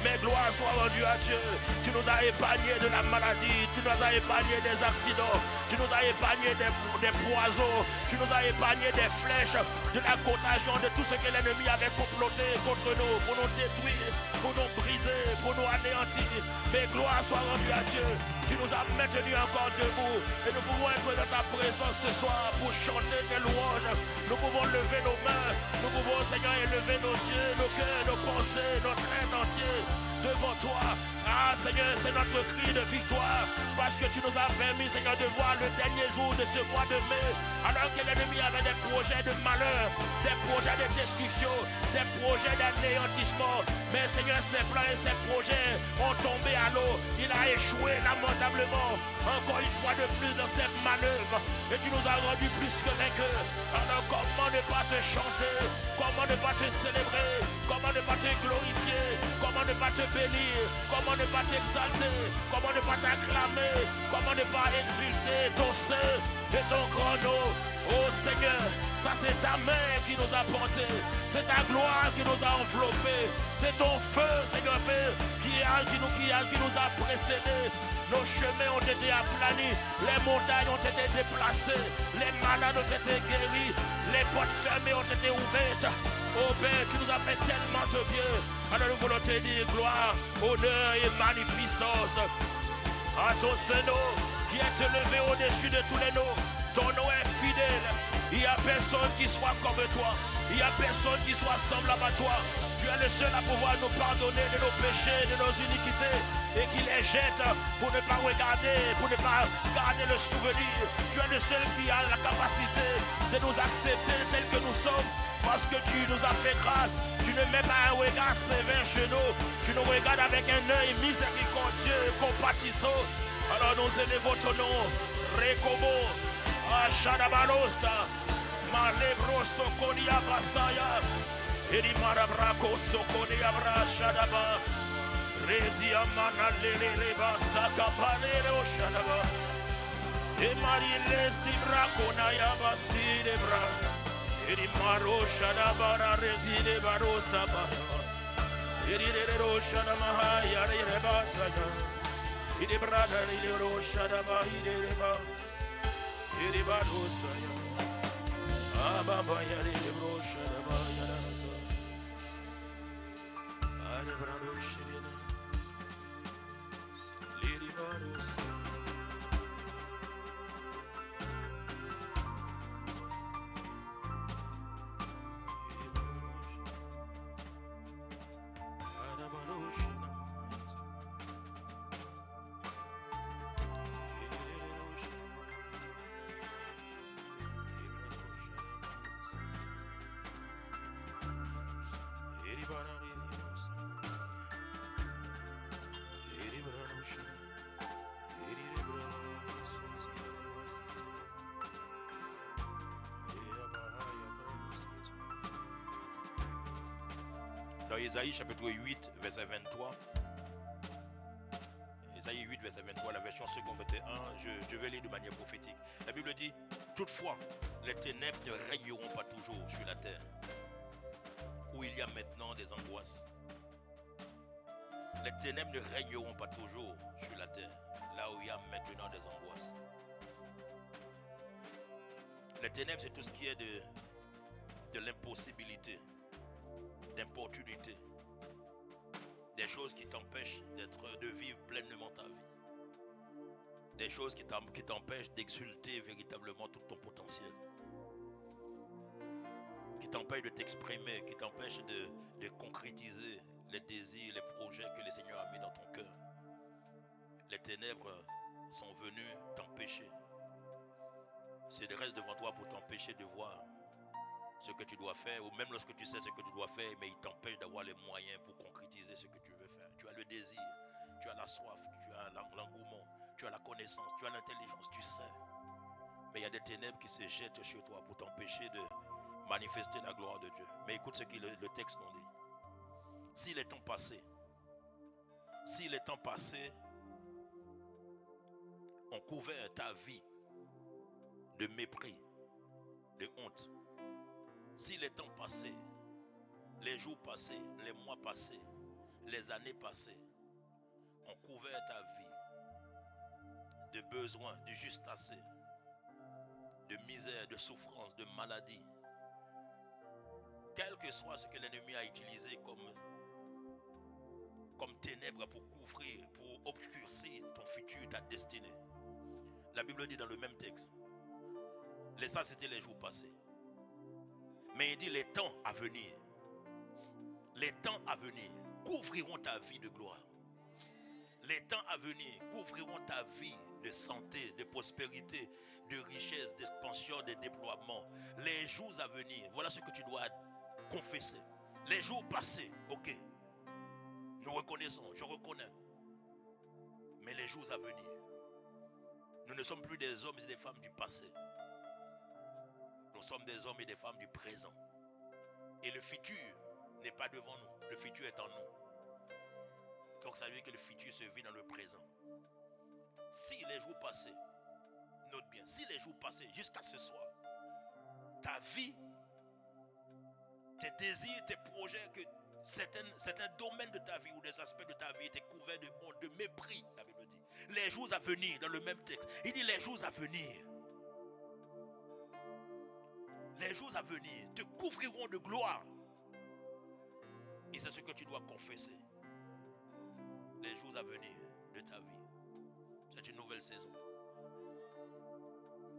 Mais gloire soit rendue à Dieu. Tu nous as épargnés de la maladie, tu nous as épargnés des accidents, tu nous as épargnés des poisons, tu nous as épargnés des flèches, de la contagion, de tout ce que l'ennemi avait comploté contre nous, pour nous détruire, pour nous briser, pour nous anéantir. Mais gloire soit rendue à Dieu. Tu nous as maintenus encore debout et nous pouvons être dans ta présence ce soir pour chanter tes louanges. Nous pouvons lever nos mains, nous pouvons, Seigneur, élever nos yeux, nos cœurs, nos pensées, notre être entier devant toi. Ah Seigneur, c'est notre cri de victoire parce que tu nous as permis, Seigneur, de voir le dernier jour de ce mois de mai, alors que l'ennemi avait des projets de malheur, des projets de destruction, des projets d'anéantissement. Mais Seigneur, ces plans et ces projets ont tombé à l'eau. Il a échoué lamentablement, encore une fois de plus dans cette manœuvre. Et tu nous as rendus plus que vainqueurs. Alors comment ne pas te chanter? Comment ne pas te célébrer? Comment ne pas te glorifier? Comment ne pas te bénir? Comment ne pas t'exalter? Comment ne pas t'acclamer? Comment ne pas exulter ton sein et ton grand nom? Oh Seigneur, ça c'est ta main qui nous a portés, c'est ta gloire qui nous a enveloppés, c'est ton feu, Seigneur Père, qui nous a précédés. Nos chemins ont été aplanis, les montagnes ont été déplacées, les malades ont été guéris, les portes fermées ont été ouvertes. Oh Père, tu nous as fait tellement de bien. Alors nous voulons te dire gloire, honneur et magnificence à ton Saint-Nom qui est élevé au-dessus de tous les noms. Ton nom est fidèle. Il n'y a personne qui soit comme toi. Il n'y a personne qui soit semblable à toi. Tu es le seul à pouvoir nous pardonner de nos péchés, de nos iniquités, et qui les jette pour ne pas regarder, pour ne pas garder le souvenir. Tu es le seul qui a la capacité de nous accepter tels que nous sommes, parce que tu nous as fait grâce. Tu ne mets pas un regard sévère chez nous. Tu nous regardes avec un œil miséricordieux et compatissant. Alors nous élevons ton nom. Rekobo, Ashadabalosta, Malebrosto Kodia Basaya, Erimarabrako Sokodia Brashadaba, Rezia Manaleba Sakapale Oshadaba, Emari Brakonaya Basidebra, Erimaro Shadabara Reside Barosaba, Eridero Shadamaha Yarebasaya. Ide brada ide roshada ba ide reba ide ba rosaya ababa ya ide roshada ba ya rato ade brado shirina ide ba rosaya ade ba roshina. Dans Ésaïe chapitre 8, verset 23. Ésaïe 8, verset 23, la version seconde 21, je vais lire de manière prophétique. La Bible dit, toutefois, les ténèbres ne régneront pas toujours sur la terre, où il y a maintenant des angoisses. Les ténèbres ne régneront pas toujours sur la terre, là où il y a maintenant des angoisses. Les ténèbres, c'est tout ce qui est de l'impossibilité, d'importunité, des choses qui t'empêchent de vivre pleinement ta vie, des choses qui t'empêchent d'exulter véritablement tout ton potentiel, qui t'empêchent de t'exprimer, qui t'empêchent de concrétiser les désirs, les projets que le Seigneur a mis dans ton cœur. Les ténèbres sont venues t'empêcher, se dressent devant toi pour t'empêcher de voir ce que tu dois faire, ou même lorsque tu sais ce que tu dois faire, mais il t'empêche d'avoir les moyens pour concrétiser ce que tu veux faire. Tu as le désir, tu as la soif, tu as l'engouement, tu as la connaissance, tu as l'intelligence, tu sais. Mais il y a des ténèbres qui se jettent sur toi pour t'empêcher de manifester la gloire de Dieu. Mais écoute ce que le texte nous dit. Si les temps passés ont couvert ta vie de mépris, de honte, si les temps passés, les jours passés, les mois passés, les années passées ont couvert ta vie de besoins, de juste assez, de misère, de souffrance, de maladie, quel que soit ce que l'ennemi a utilisé comme ténèbres pour couvrir, pour obscurcir ton futur, ta destinée. La Bible dit dans le même texte, ça c'était les jours passés. Mais il dit les temps à venir couvriront ta vie de gloire. Les temps à venir couvriront ta vie de santé, de prospérité, de richesse, d'expansion, de déploiement. Les jours à venir, voilà ce que tu dois confesser. Les jours passés, ok. Nous reconnaissons, je reconnais. Mais les jours à venir, nous ne sommes plus des hommes et des femmes du passé. Nous sommes des hommes et des femmes du présent. Et le futur n'est pas devant nous. Le futur est en nous. Donc ça veut dire que le futur se vit dans le présent. Si les jours passés, note bien, si les jours passés jusqu'à ce soir, ta vie, tes désirs, tes projets, que certains domaines de ta vie ou des aspects de ta vie étaient couverts de honte, de mépris, la Bible dit. Les jours à venir, dans le même texte, il dit les jours à venir. Les jours à venir te couvriront de gloire. Et c'est ce que tu dois confesser. Les jours à venir de ta vie. C'est une nouvelle saison.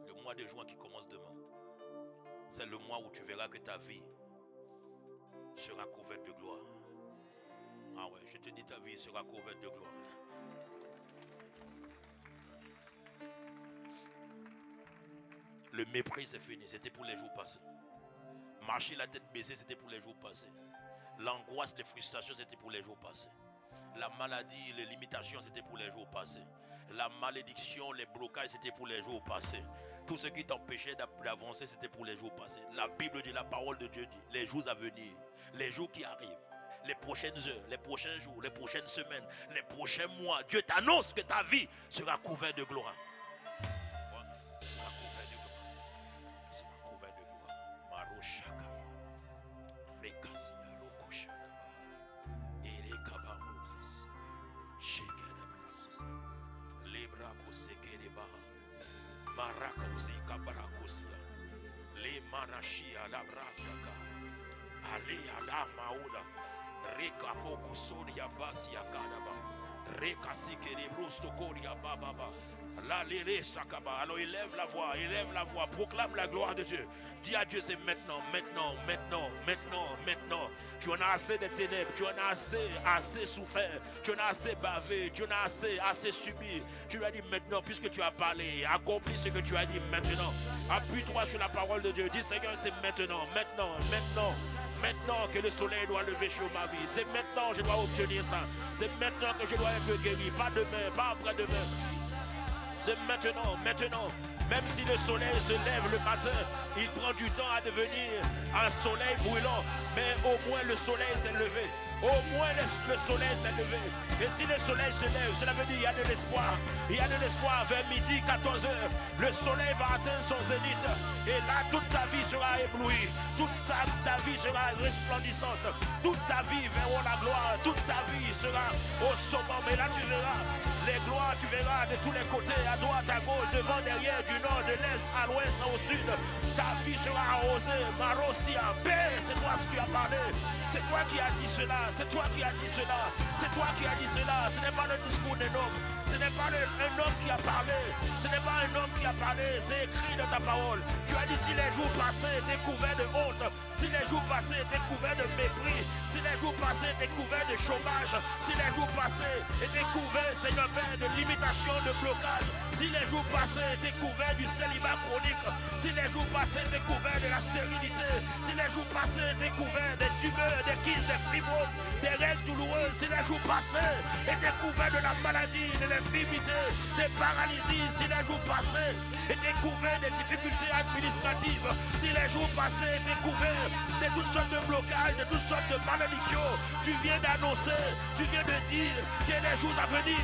Le mois de juin qui commence demain. C'est le mois où tu verras que ta vie sera couverte de gloire. Ah ouais, je te dis, ta vie sera couverte de gloire. Le mépris c'est fini, c'était pour les jours passés. Marcher la tête baissée, c'était pour les jours passés. L'angoisse, les frustrations, c'était pour les jours passés. La maladie, les limitations, c'était pour les jours passés. La malédiction, les blocages, c'était pour les jours passés. Tout ce qui t'empêchait d'avancer, c'était pour les jours passés. La Bible dit, la parole de Dieu dit, les jours à venir, les jours qui arrivent, les prochaines heures, les prochains jours, les prochaines semaines, les prochains mois, Dieu t'annonce que ta vie sera couverte de gloire. Sera couverte de gloire. Sera couverte de gloire. Maroshaka. Rekasi. Marakosi kabarakosia le marashia la braskaka ale ala maula reka poko soria basia kadaba reka sikere brosto koria bababa la lere sakaba. Alors élève la voix, proclame la gloire de Dieu. Dis à Dieu, c'est maintenant. Tu en as assez de ténèbres, tu en as assez souffert, tu en as assez bavé, tu en as assez subi. Tu lui as dit maintenant, puisque tu as parlé, accomplis ce que tu as dit maintenant. Appuie-toi sur la parole de Dieu. Dis Seigneur, c'est maintenant que le soleil doit lever sur ma vie. C'est maintenant que je dois obtenir ça. C'est maintenant que je dois être guéri. Pas demain, pas après-demain. C'est maintenant. Même si le soleil se lève le matin, il prend du temps à devenir un soleil brûlant. Mais au moins le soleil s'est levé. Au moins le soleil s'est levé. Et si le soleil se lève, cela veut dire qu'il y a de l'espoir. Il y a de l'espoir vers midi, 14h. Le soleil va atteindre son zénith. Et là, toute ta vie sera éblouie. Toute ta vie sera resplendissante. Toute ta vie verra la gloire. Toute ta vie sera au summum. Et là, tu verras les gloires, tu verras de tous les côtés, à droite, à gauche, devant, derrière, du nord, de l'est, à l'ouest, au sud. Ta vie sera arrosée. Marosia, Père, c'est toi qui as parlé. C'est toi qui as dit cela. C'est toi qui as dit cela. C'est toi qui as dit cela. Ce n'est pas le discours d'un homme. Ce n'est pas un homme qui a parlé. Ce n'est pas un homme qui a parlé. C'est écrit dans ta parole. Tu as dit si les jours passés étaient couverts de honte, si les jours passés étaient couverts de mépris, si les jours passés étaient couverts de chômage, si les jours passés étaient couverts, Seigneur Père, de limitation, de blocage, si les jours passés étaient couverts du célibat chronique, si les jours passés étaient couverts de la stérilité, si les jours passés étaient couverts des tumeurs, des kystes, des fibromes, des règles douloureuses, si les jours passés étaient couverts de la maladie, de l'infirmité, des paralysies, si les jours passés étaient couverts des difficultés administratives, si les jours passés étaient couverts de toutes sortes de blocages, de toutes sortes de malédictions, tu viens d'annoncer, tu viens de dire que les jours à venir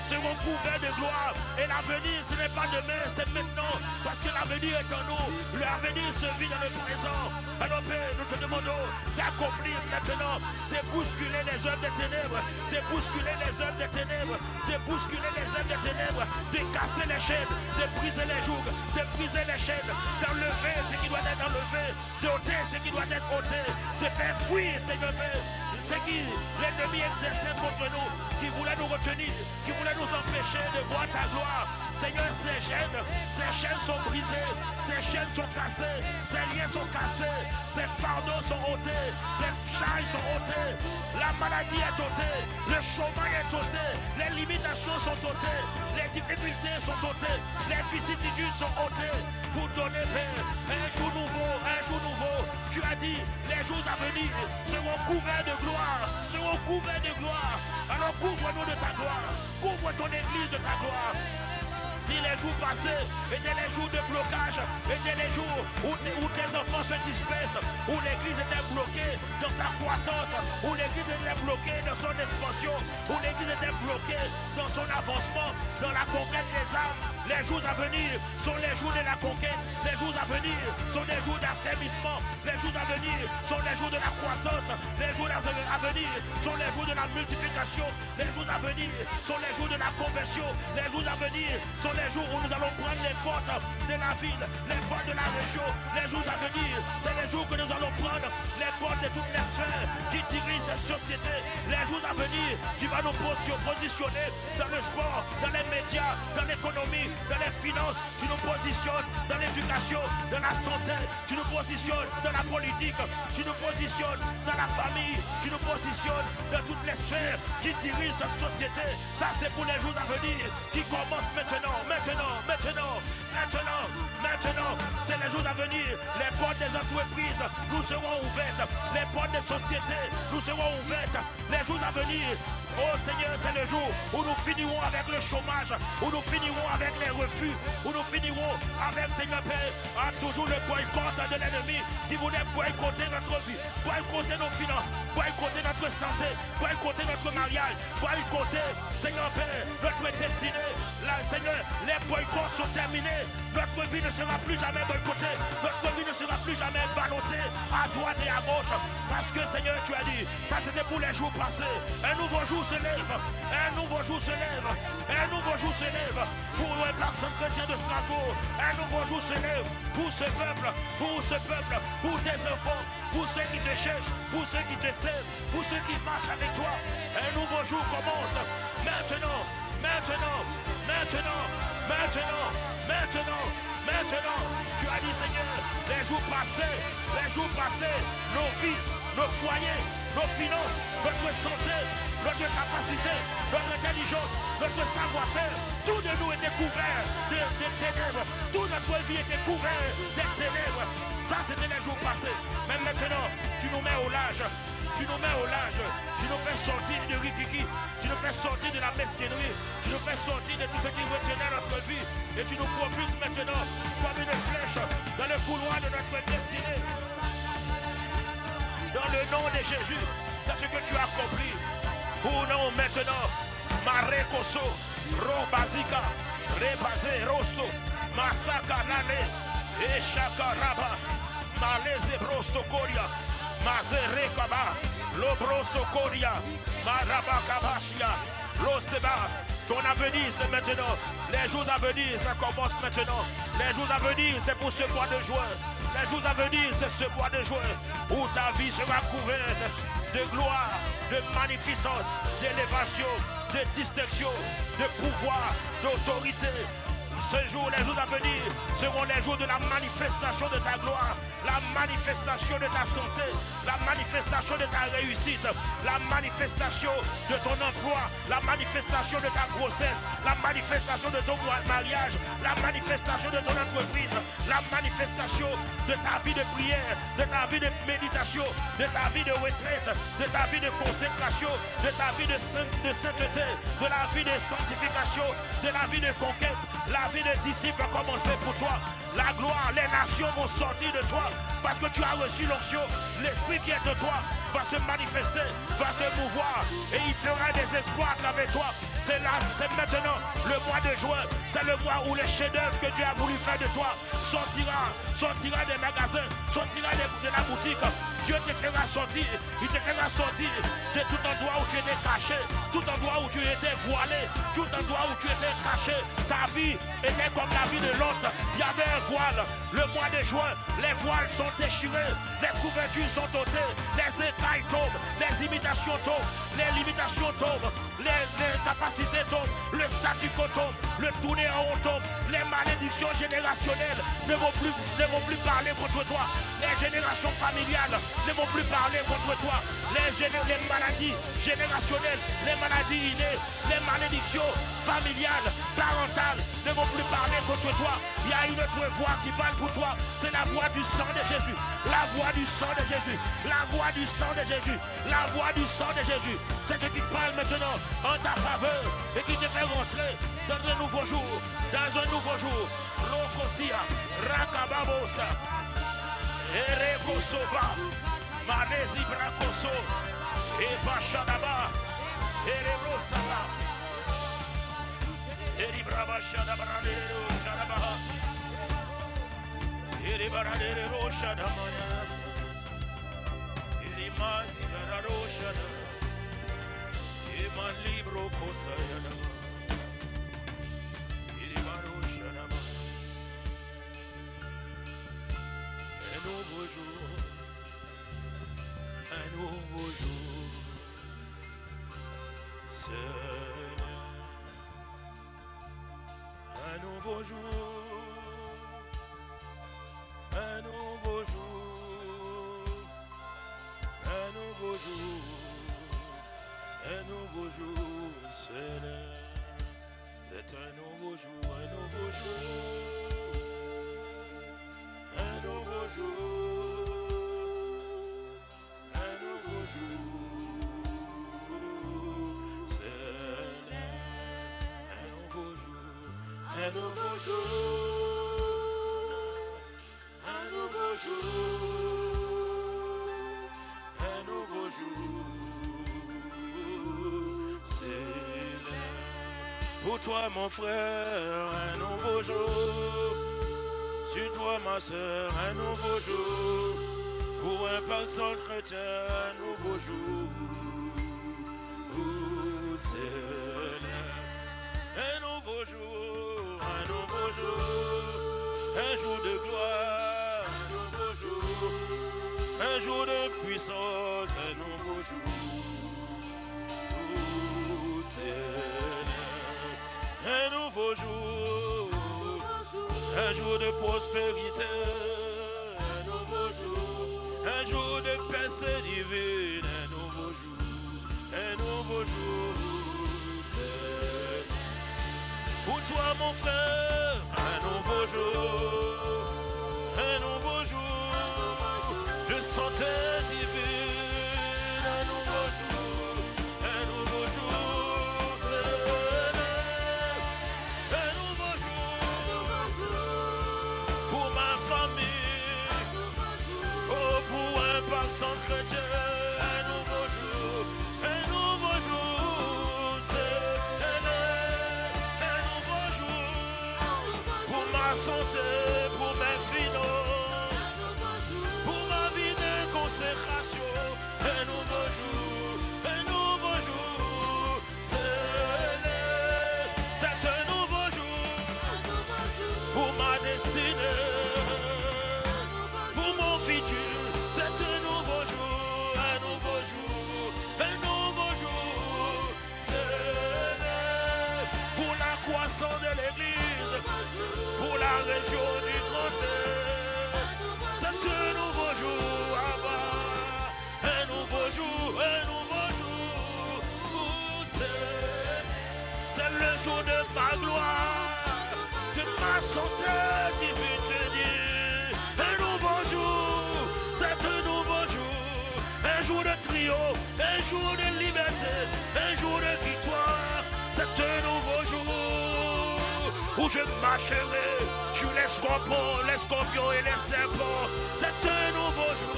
seront couverts de gloire. Et l'avenir, ce n'est pas demain, c'est maintenant, parce que l'avenir est en nous. L'avenir se vit dans le présent. Alors Père, nous te demandons d'accomplir maintenant, de bousculer les œuvres des ténèbres, de bousculer les œuvres des ténèbres, de bousculer les œuvres des ténèbres, de casser les chaînes, de briser les jougs, de briser les chaînes, d'enlever ce qui doit être enlevé, d'ôter ce qui doit être ôté, de faire fuir, Seigneur Père, ce qui l'ennemi exerçait contre nous, qui voulait nous retenir, qui voulait nous empêcher de voir ta gloire. Seigneur, ces chaînes sont brisées, ces chaînes sont cassées, ces liens sont cassés, ces fardeaux sont ôtés, ces chailles sont ôtées, la maladie est ôtée, le chômage est ôté, les limitations sont ôtées, les difficultés sont ôtées, les vicissitudes sont ôtées, pour donner un jour nouveau, tu as dit, les jours à venir seront couverts de gloire, alors couvre-nous de ta gloire, couvre ton église de ta gloire. Si les jours passés étaient les jours de blocage, étaient les jours où tes enfants se dispersent, où l'église était bloquée dans sa croissance, où l'église était bloquée dans son expansion, où l'église était bloquée dans son avancement, dans la conquête des âmes, les jours à venir sont les jours de la conquête, les jours à venir sont les jours d'affermissement, les jours à venir sont les jours de la croissance, les jours à venir sont les jours de la multiplication, les jours à venir sont les jours de la conversion, les jours à venir sont les jours où nous allons prendre les portes de la ville, les portes de la région, les jours à venir, c'est les jours que nous allons prendre les portes de toutes les sphères qui dirigent cette société, les jours à venir, tu vas nous positionner dans le sport, dans les médias, dans l'économie, dans les finances, tu nous positionnes dans l'éducation, dans la santé, tu nous positionnes dans la politique, tu nous positionnes dans la famille, tu nous positionnes dans toutes les sphères qui dirigent cette société. Ça c'est pour les jours à venir qui commencent maintenant, c'est les jours à venir. Les portes des entreprises nous seront ouvertes, les portes des sociétés nous seront ouvertes, les jours à venir. Oh Seigneur, c'est le jour où nous finirons avec le chômage, où nous finirons avec les refus, où nous finirons avec, Seigneur Père, toujours le boycott de l'ennemi qui voulait boycotter notre vie, boycotter nos finances, boycotter notre santé, boycotter notre mariage, boycotter, Seigneur Père, notre destinée. Là, Seigneur, les boycotts sont terminés. Notre vie ne sera plus jamais boycottée, notre vie ne sera plus jamais ballottée à droite et à gauche. Parce que, Seigneur, tu as dit, ça c'était pour les jours passés. Un nouveau jour se lève, un nouveau jour se lève, un nouveau jour se lève pour le Parc chrétien de Strasbourg. Un nouveau jour se lève pour ce peuple, pour tes enfants, pour ceux qui te cherchent, pour ceux qui te servent, pour ceux qui marchent avec toi. Un nouveau jour commence maintenant, maintenant, maintenant, maintenant, maintenant, maintenant. Tu as dit, Seigneur, les jours passés, nos vies, nos foyers, nos finances, notre santé, notre capacité, notre intelligence, notre savoir-faire, tout de nous était couvert de ténèbres, toute notre vie était couverte des ténèbres. Ça, c'était les jours passés. Mais maintenant, tu nous mets au large. Tu nous mets au large, tu nous fais sortir de rikiki, tu nous fais sortir de la mesquinerie, tu nous fais sortir de tout ce qui retenait notre vie et tu nous propulses maintenant comme une flèche dans le couloir de notre destinée. Dans le nom de Jésus, c'est ce que tu as compris. Pour nous maintenant, Marekoso, Robazika, Rebazé, Rosto, Masaka Nane, Eshakaraba, Maleze Brosto Koria. Mazerekaba, Lobroso Koria, Marabakabashia, Losteba. Ton avenir c'est maintenant. Les jours à venir ça commence maintenant. Les jours à venir c'est pour ce mois de juin. Les jours à venir c'est ce mois de juin où ta vie sera couverte de gloire, de magnificence, d'élévation, de distinction, de pouvoir, d'autorité. Ce jour, les jours à venir seront les jours de la manifestation de ta gloire, la manifestation de ta santé, la manifestation de ta réussite, la manifestation de ton emploi, la manifestation de ta grossesse, la manifestation de ton mariage, la manifestation de ton entreprise, la manifestation de ta vie de prière, de ta vie de méditation, de ta vie de retraite, de ta vie de consécration, de ta vie de sainteté, de la vie de sanctification, de la vie de conquête. La vie de disciple a commencé pour toi. La gloire, les nations vont sortir de toi parce que tu as reçu l'onction. L'esprit qui est de toi va se manifester, va se mouvoir et il fera des exploits avec toi. C'est là, c'est maintenant le mois de juin. C'est le mois où les chefs-d'œuvre que Dieu a voulu faire de toi sortira des magasins, sortira de la boutique. Dieu te fera sortir, il te fera sortir de tout endroit où tu étais caché, tout endroit où tu étais voilé, tout endroit où tu étais caché. Ta vie était comme la vie de l'autre. Il y avait un voile. Le mois de juin, les voiles sont déchirés, les couvertures sont ôtées, les écailles tombent, les imitations tombent, les limitations tombent, les capacités tombent, le statu quo tombe, le tourner en haut tombe, les malédictions générationnelles ne vont plus parler contre toi, les générations familiales ne vont plus parler contre toi, les maladies générationnelles, les maladies innées, les malédictions familiales, parentales ne vont plus parler contre toi. Il y a une autre voix qui parle pour toi, c'est la voix du sang de Jésus, la voix du sang de Jésus, la voix du sang de Jésus, la voix du sang de Jésus. C'est ce qui parle maintenant en ta faveur et qui te fait rentrer dans un nouveau jour, dans un nouveau jour. Lokosia, Rakababosa, Erekosoba, Manezi Brakoso, Ebashadaba, Erebrosaba, Eribraba Shadabara, Shadabaha, Eribara Shadamaya, Erimazi Shadam, Eman Libro Kosayadaba. Un nouveau jour, un nouveau jour, Seigneur. Un nouveau jour, un nouveau jour, un nouveau jour, un nouveau jour, Seigneur. C'est un nouveau jour, un nouveau jour. Un nouveau jour, un nouveau jour, Seigneur. Un nouveau jour, un nouveau jour, un nouveau jour, un nouveau jour, Seigneur. Pour toi, mon frère, un nouveau jour. Sur toi, ma soeur, un nouveau jour. Pour un passant chrétien, un nouveau jour. Seigneur. Un nouveau jour, un nouveau jour. Un jour de gloire, un nouveau jour. Un jour de puissance, un nouveau jour. Seigneur. Un nouveau jour. Un jour de prospérité, un nouveau jour, un jour de paix divine, un nouveau jour, c'est pour toi mon frère, un nouveau jour, de santé divine, un nouveau jour, sans chrétien, un nouveau jour, c'est un nouveau jour, pour ma santé, pour mes finances, pour ma vie de consécration, un nouveau jour, c'est un nouveau jour, pour ma destinée, pour mon futur. C'est un nouveau jour, c'est pour la croissance de l'église, pour la région du Grand Est. C'est un nouveau jour, un nouveau jour, c'est le jour de ma gloire, de ma santé divine, je dis, un nouveau jour. C'est un nouveau jour, un jour de triomphe, un jour de liberté, un jour de victoire. C'est un nouveau jour où je marcherai sur les scorpions et les serpents. C'est un nouveau jour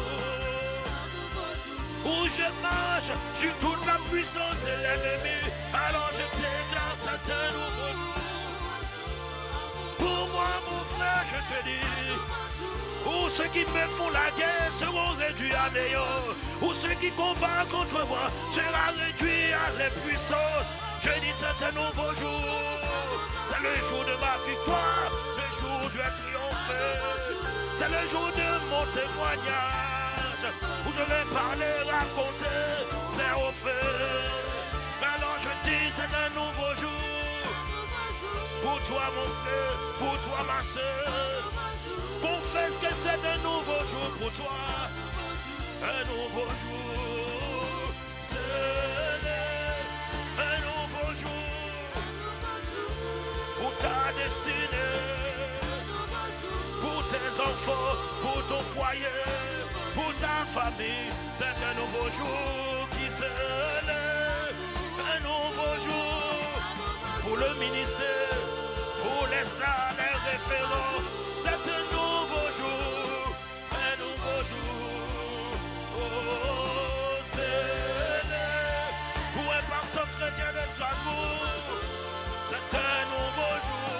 où je marche sur toute la puissance de l'ennemi. Alors je déclare. je te dis, où ceux qui me font la guerre seront réduits à néant. Où ceux qui combattent contre moi seront réduits à l'impuissance. Je dis c'est un nouveau jour. C'est le jour de ma victoire. Le jour où je vais triompher. C'est le jour de mon témoignage. Où je vais parler, raconter. C'est au feu. Alors je dis c'est un nouveau jour. Pour toi mon frère, pour toi ma soeur. Confesse que c'est un nouveau jour pour toi. Un nouveau jour. C'est un nouveau jour. Pour ta destinée. Pour tes enfants, pour ton foyer, pour ta famille. C'est un nouveau jour qui se lève. Un nouveau jour. Pour le ministère, pour les stars, les référents. C'est un nouveau jour, un nouveau jour. Oh, c'est pour un pasteur chrétien de Strasbourg. C'est un nouveau jour.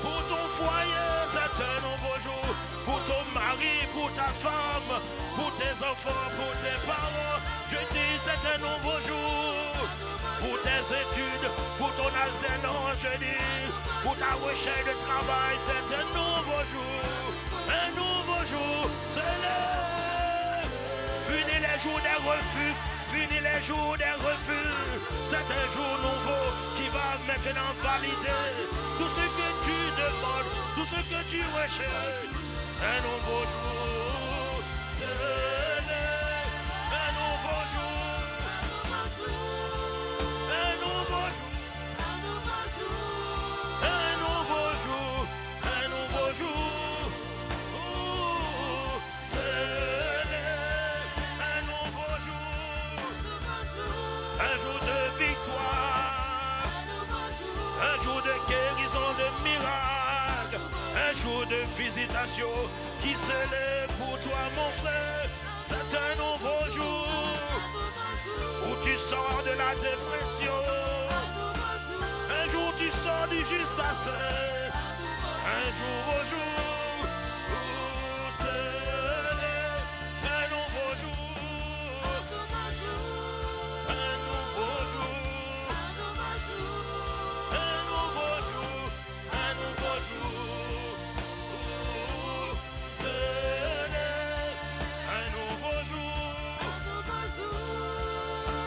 Pour ton foyer, c'est un nouveau jour. Pour ton mari, pour ta femme, pour tes enfants, pour tes parents. Je dis, c'est un nouveau jour. Pour tes études, pour ton alternance, je dis, pour ta recherche de travail, c'est un nouveau jour. Un nouveau jour, c'est le. Fini les jours des refus, fini les jours des refus. C'est un jour nouveau qui va maintenant valider tout ce que tu demandes, tout ce que tu recherches. Un nouveau jour, c'est un nouveau jour. Un nouveau jour, un nouveau jour, un nouveau jour. Oh, c'est un nouveau jour. Un jour de victoire. Un jour de guérison, de miracle. Un jour de visitation qui se lève pour toi, mon frère. C'est un nouveau jour où tu sors de la dépression. Un jour tu sors du juste assez. Un jour au jour où c'est un nouveau jour. Un nouveau jour. Un nouveau jour. Un nouveau jour. C'est un nouveau jour.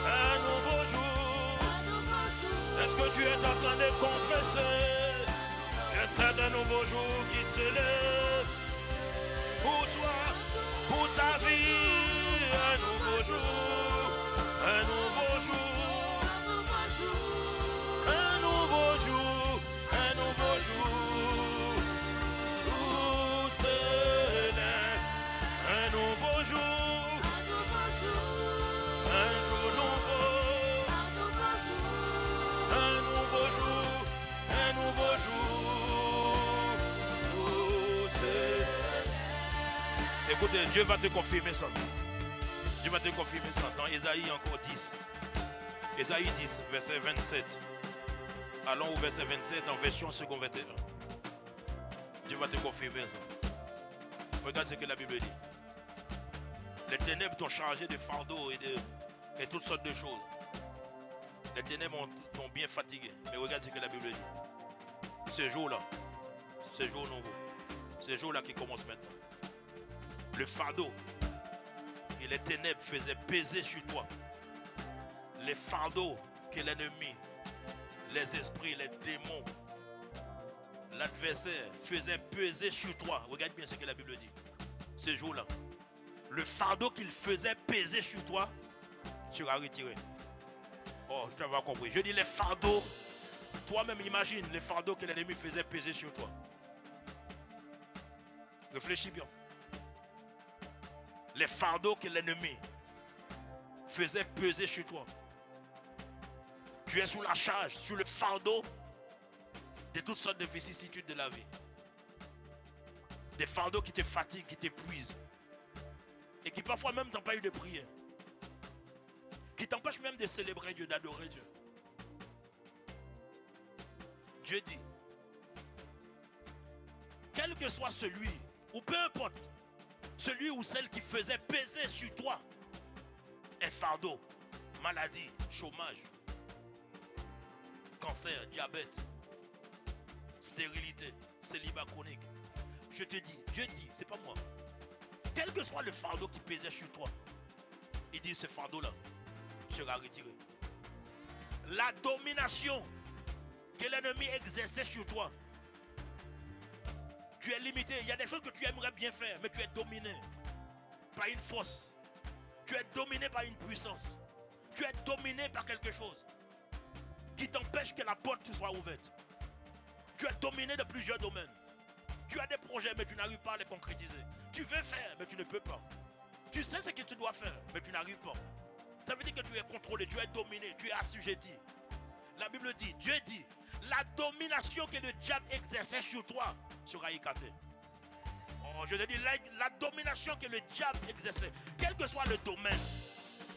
Un nouveau jour. Est-ce que tu es en train de confesser que c'est un nouveau jour qui se lève pour toi, pour ta vie? Un nouveau jour, un nouveau jour, un nouveau jour, un nouveau jour. Où c'est un nouveau jour, un jour nouveau, un nouveau jour, un nouveau jour. Où c'est. Écoutez, Dieu va te confirmer ça. Dieu va te confirmer ça dans Ésaïe encore 10. Ésaïe 10, verset 27. Allons au verset 27 en version second 21. Dieu va te confirmer ça. Regarde ce que la Bible dit. Les ténèbres t'ont chargé de fardeaux et toutes sortes de choses. Les ténèbres t'ont bien fatigué. Mais regarde ce que la Bible dit. Ce jour-là, ce jour nouveau, ce jour-là qui commence maintenant. Le fardeau et les ténèbres faisaient peser sur toi. Les fardeaux que l'ennemi, les esprits, les démons, l'adversaire faisait peser sur toi. Regarde bien ce que la Bible dit. Ce jour-là, le fardeau qu'il faisait peser sur toi, tu l'as retiré. Oh, tu n'as pas compris. Je dis les fardeaux. Toi-même imagine les fardeaux que l'ennemi faisait peser sur toi. Réfléchis bien. Les fardeaux que l'ennemi faisait peser sur toi. Tu es sous la charge, sur le fardeau de toutes sortes de vicissitudes de la vie. Des fardeaux qui te fatiguent, qui t'épuisent. Et qui parfois même t'empêchent de prier. Qui t'empêchent même de célébrer Dieu, d'adorer Dieu. Dieu dit, que soit celui, ou peu importe, celui ou celle qui faisait peser sur toi un fardeau, maladie, chômage, cancer, diabète, stérilité, célibat chronique. Je te dis, Dieu dit, c'est pas moi. Quel que soit le fardeau qui pesait sur toi, il dit ce fardeau-là sera retiré. La domination que l'ennemi exerçait sur toi, tu es limité. Il y a des choses que tu aimerais bien faire, mais tu es dominé par une force. Tu es dominé par une puissance. Tu es dominé par quelque chose qui t'empêche que la porte soit ouverte. Tu es dominé de plusieurs domaines. Tu as des projets, mais tu n'arrives pas à les concrétiser. Tu veux faire, mais tu ne peux pas. Tu sais ce que tu dois faire, mais tu n'arrives pas. Ça veut dire que tu es contrôlé, tu es dominé, tu es assujetti. La Bible dit, Dieu dit, la domination que le diable exerçait sur toi sera écartée. Oh, je te dis, la domination que le diable exerçait, quel que soit le domaine,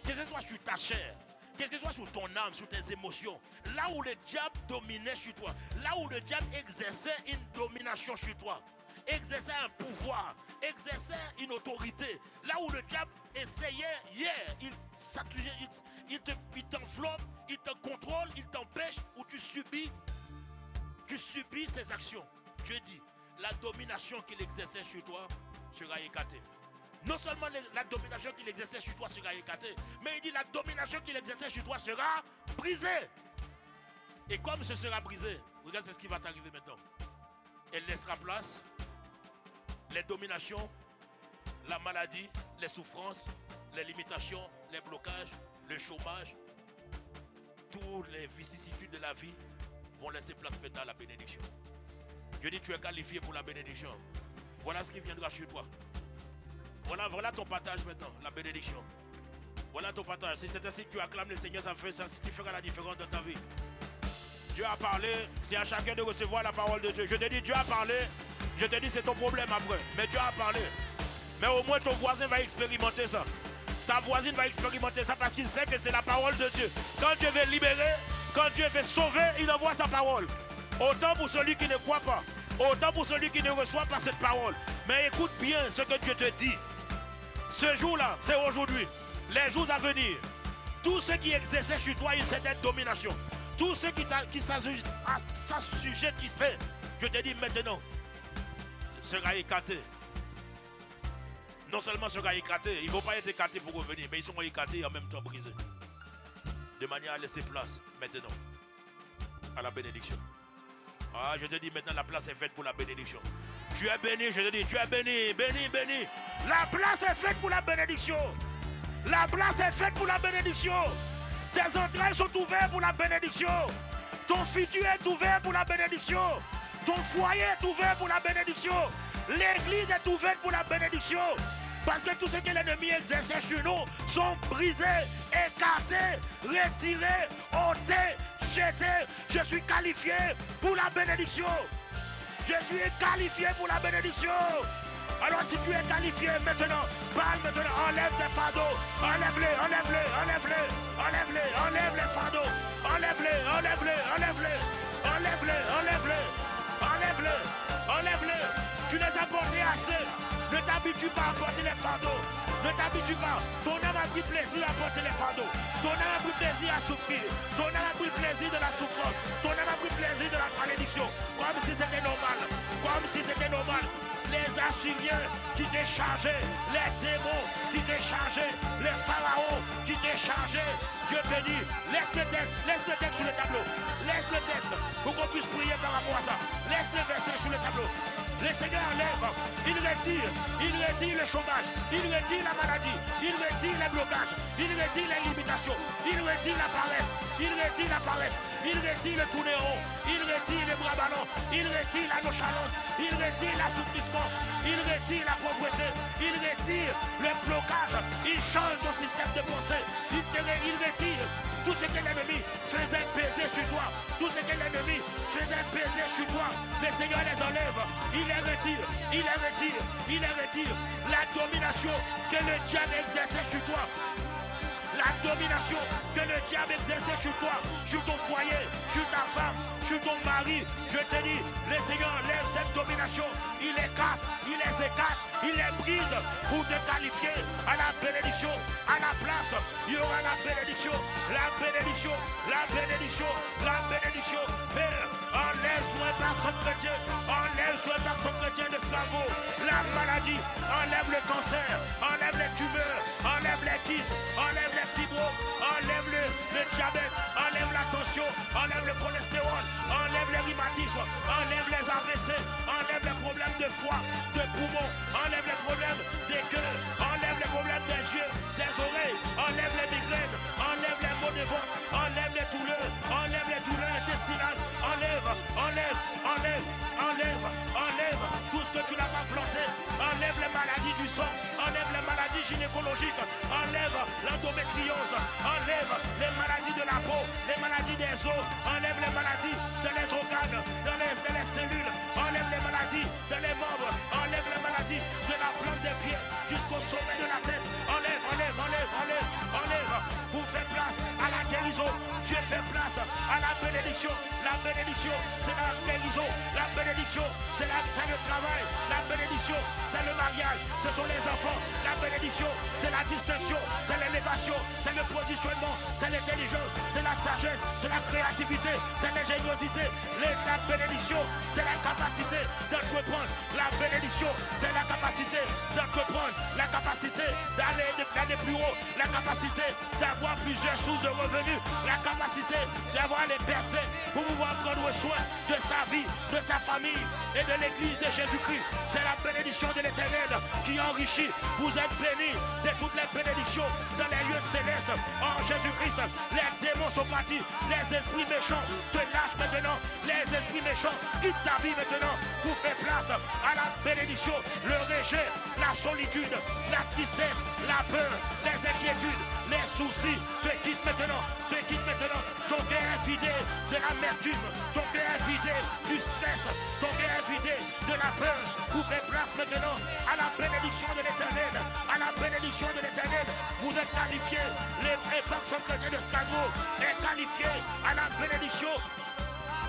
que ce soit sur ta chair, que ce soit sur ton âme, sur tes émotions, là où le diable dominait sur toi, là où le diable exerçait une domination sur toi, exerçait un pouvoir, exerçait une autorité, là où le diable essayait hier, il t'enflamme, il te contrôle, il t'empêche, ou tu subis ses actions. Dieu dit, la domination qu'il exerçait sur toi sera écartée. Non seulement la domination qu'il exerçait sur toi sera écartée, mais il dit la domination qu'il exerçait sur toi sera brisée. Et comme ce sera brisé, regarde ce qui va t'arriver maintenant. Elle laissera place, les dominations, la maladie, les souffrances, les limitations, les blocages, le chômage, toutes les vicissitudes de la vie vont laisser place maintenant à la bénédiction. Dieu dit, tu es qualifié pour la bénédiction. Voilà ce qui viendra sur toi. Voilà ton partage maintenant, la bénédiction. Voilà ton partage. Si c'est ainsi que tu acclames le Seigneur, c'est ce qui fera la différence dans ta vie. Dieu a parlé, c'est à chacun de recevoir la parole de Dieu. Je te dis, Dieu a parlé. Je te dis, c'est ton problème après. Mais Dieu a parlé. Mais au moins ton voisin va expérimenter ça. Ta voisine va expérimenter ça parce qu'il sait que c'est la parole de Dieu. Quand Dieu veut libérer, quand Dieu veut sauver, il envoie sa parole. Autant pour celui qui ne croit pas, autant pour celui qui ne reçoit pas cette parole. Mais écoute bien ce que Dieu te dit. Ce jour-là, c'est aujourd'hui. Les jours à venir, tout ce qui exerçait sur toi une certaine domination, tout ce qui s'assujettissait, je te dis maintenant, sera écarté. Non seulement sera écarté, ils ne vont pas être écartés pour revenir, mais ils seront écartés et en même temps brisés. De manière à laisser place maintenant à la bénédiction. Ah, je te dis maintenant, la place est faite pour la bénédiction. Tu es béni, je te dis, tu es béni, béni, béni. La place est faite pour la bénédiction. La place est faite pour la bénédiction. Tes entrailles sont ouvertes pour la bénédiction. Ton futur est ouvert pour la bénédiction. Ton foyer est ouvert pour la bénédiction. L'église est ouverte pour la bénédiction. Parce que tout ce que l'ennemi exerçait sur nous sont brisés, écartés, retirés, ôtés, jetés. Je suis qualifié pour la bénédiction. Je suis qualifié pour la bénédiction. Alors si tu es qualifié maintenant, parle maintenant, enlève tes fardeaux, enlève-les, enlève-les, enlève-les, enlève-les, enlève les fardeaux, enlève-les, enlève-les, enlève-les, enlève-les, enlève-les, enlève-les, enlève-les. Tu les as portés assez. Ne t'habitue pas à porter les fardeaux. Ne t'habitue pas. Ton âme a pris plaisir à porter les fardeaux. Ton âme a pris plaisir à souffrir. Ton âme a pris plaisir de la souffrance. Ton âme a pris plaisir de la malédiction. Comme si c'était normal. Comme si c'était normal. Les Assyriens qui déchargeaient, les démons qui déchargeaient, les pharaons qui déchargeaient. Dieu béni. Laisse le texte sur le tableau. Laisse le texte pour qu'on puisse prier par rapport à ça. Laisse le verset sur le tableau. Le Seigneur enlève, il retire le chômage, il retire la maladie, il retire les blocages, il retire les limitations, il retire la paresse, il retire le tourner rond, il retire les bras ballants, il retire la nonchalance, il retire l'assouplissement, il retire la pauvreté, il retire le blocage, il change ton système de pensée, il retire tout ce que l'ennemi faisait peser sur toi, tout ce que l'ennemi faisait peser sur toi, le Seigneur les enlève, il les retire, il les retire, il les retire. La domination que le diable exerçait sur toi, la domination que le diable exerçait sur toi, sur ton foyer, sur ta femme, sur ton mari. Je te dis, le Seigneur enlève cette domination. Il les casse, il les écarte, il les brise pour te qualifier à la bénédiction, à la place. Il y aura la bénédiction, la bénédiction, la bénédiction, la bénédiction. Père, enlève sur un personne chrétien, enlève sur un personne chrétien de Strasbourg la maladie, enlève le cancer, enlève les tumeurs, enlève les kystes, enlève les fibromes, enlève le diabète, enlève la tension, enlève le cholestérol, enlève les rhumatismes, enlève les AVC, enlève les problèmes de foie, de poumons, enlève les problèmes des cœurs, enlève les problèmes des yeux, des oreilles, enlève les migraines, enlève les maux de ventre, enlève les douleurs intestinales, enlève, enlève, enlève, enlève, enlève tout ce que tu n'as pas planté, enlève les maladies du sang, enlève les maladies gynécologiques, enlève l'endométriose, enlève les maladies de la peau, les maladies des os, enlève les maladies dans les organes, dans les cellules, enlève les maladies dans les membres, enlève les maladies de la plante des pieds jusqu'au sommet de la tête, enlève, enlève, enlève, enlève, enlève, pour faire place à la guérison. Dieu fait place à la bénédiction. La bénédiction, c'est la guérison. La bénédiction, c'est le travail. La bénédiction, c'est le mariage. Ce sont les enfants. La bénédiction, c'est la distinction, c'est l'élévation, c'est le positionnement, c'est l'intelligence, c'est la sagesse, c'est la créativité, c'est l'ingéniosité. La bénédiction, c'est la capacité d'entreprendre. La bénédiction, c'est la capacité d'entreprendre, la capacité d'aller plus haut, la capacité d'avoir plusieurs sources de revenus, la capacité d'avoir les percées pour pouvoir prendre soin de sa vie, de sa famille et de l'église de Jésus-Christ. C'est la bénédiction de l'Éternel qui enrichit. Vous êtes bénis de toutes les bénédictions dans les lieux célestes. En Jésus-Christ, les démons sont partis, les esprits méchants te lâchent maintenant, les esprits méchants quittent ta vie maintenant pour faire place à la bénédiction, le rejet, la solitude, la tristesse, la peur, les inquiétudes, les soucis te quittent maintenant, te quittent maintenant. Ton cœur est vidé de l'amertume, ton cœur est vidé du stress, ton cœur est vidé de la peur. Vous faites place maintenant à la bénédiction de l'Éternel, à la bénédiction de l'Éternel. Vous êtes qualifiés, les personnes chrétiennes de Strasbourg est qualifié à la bénédiction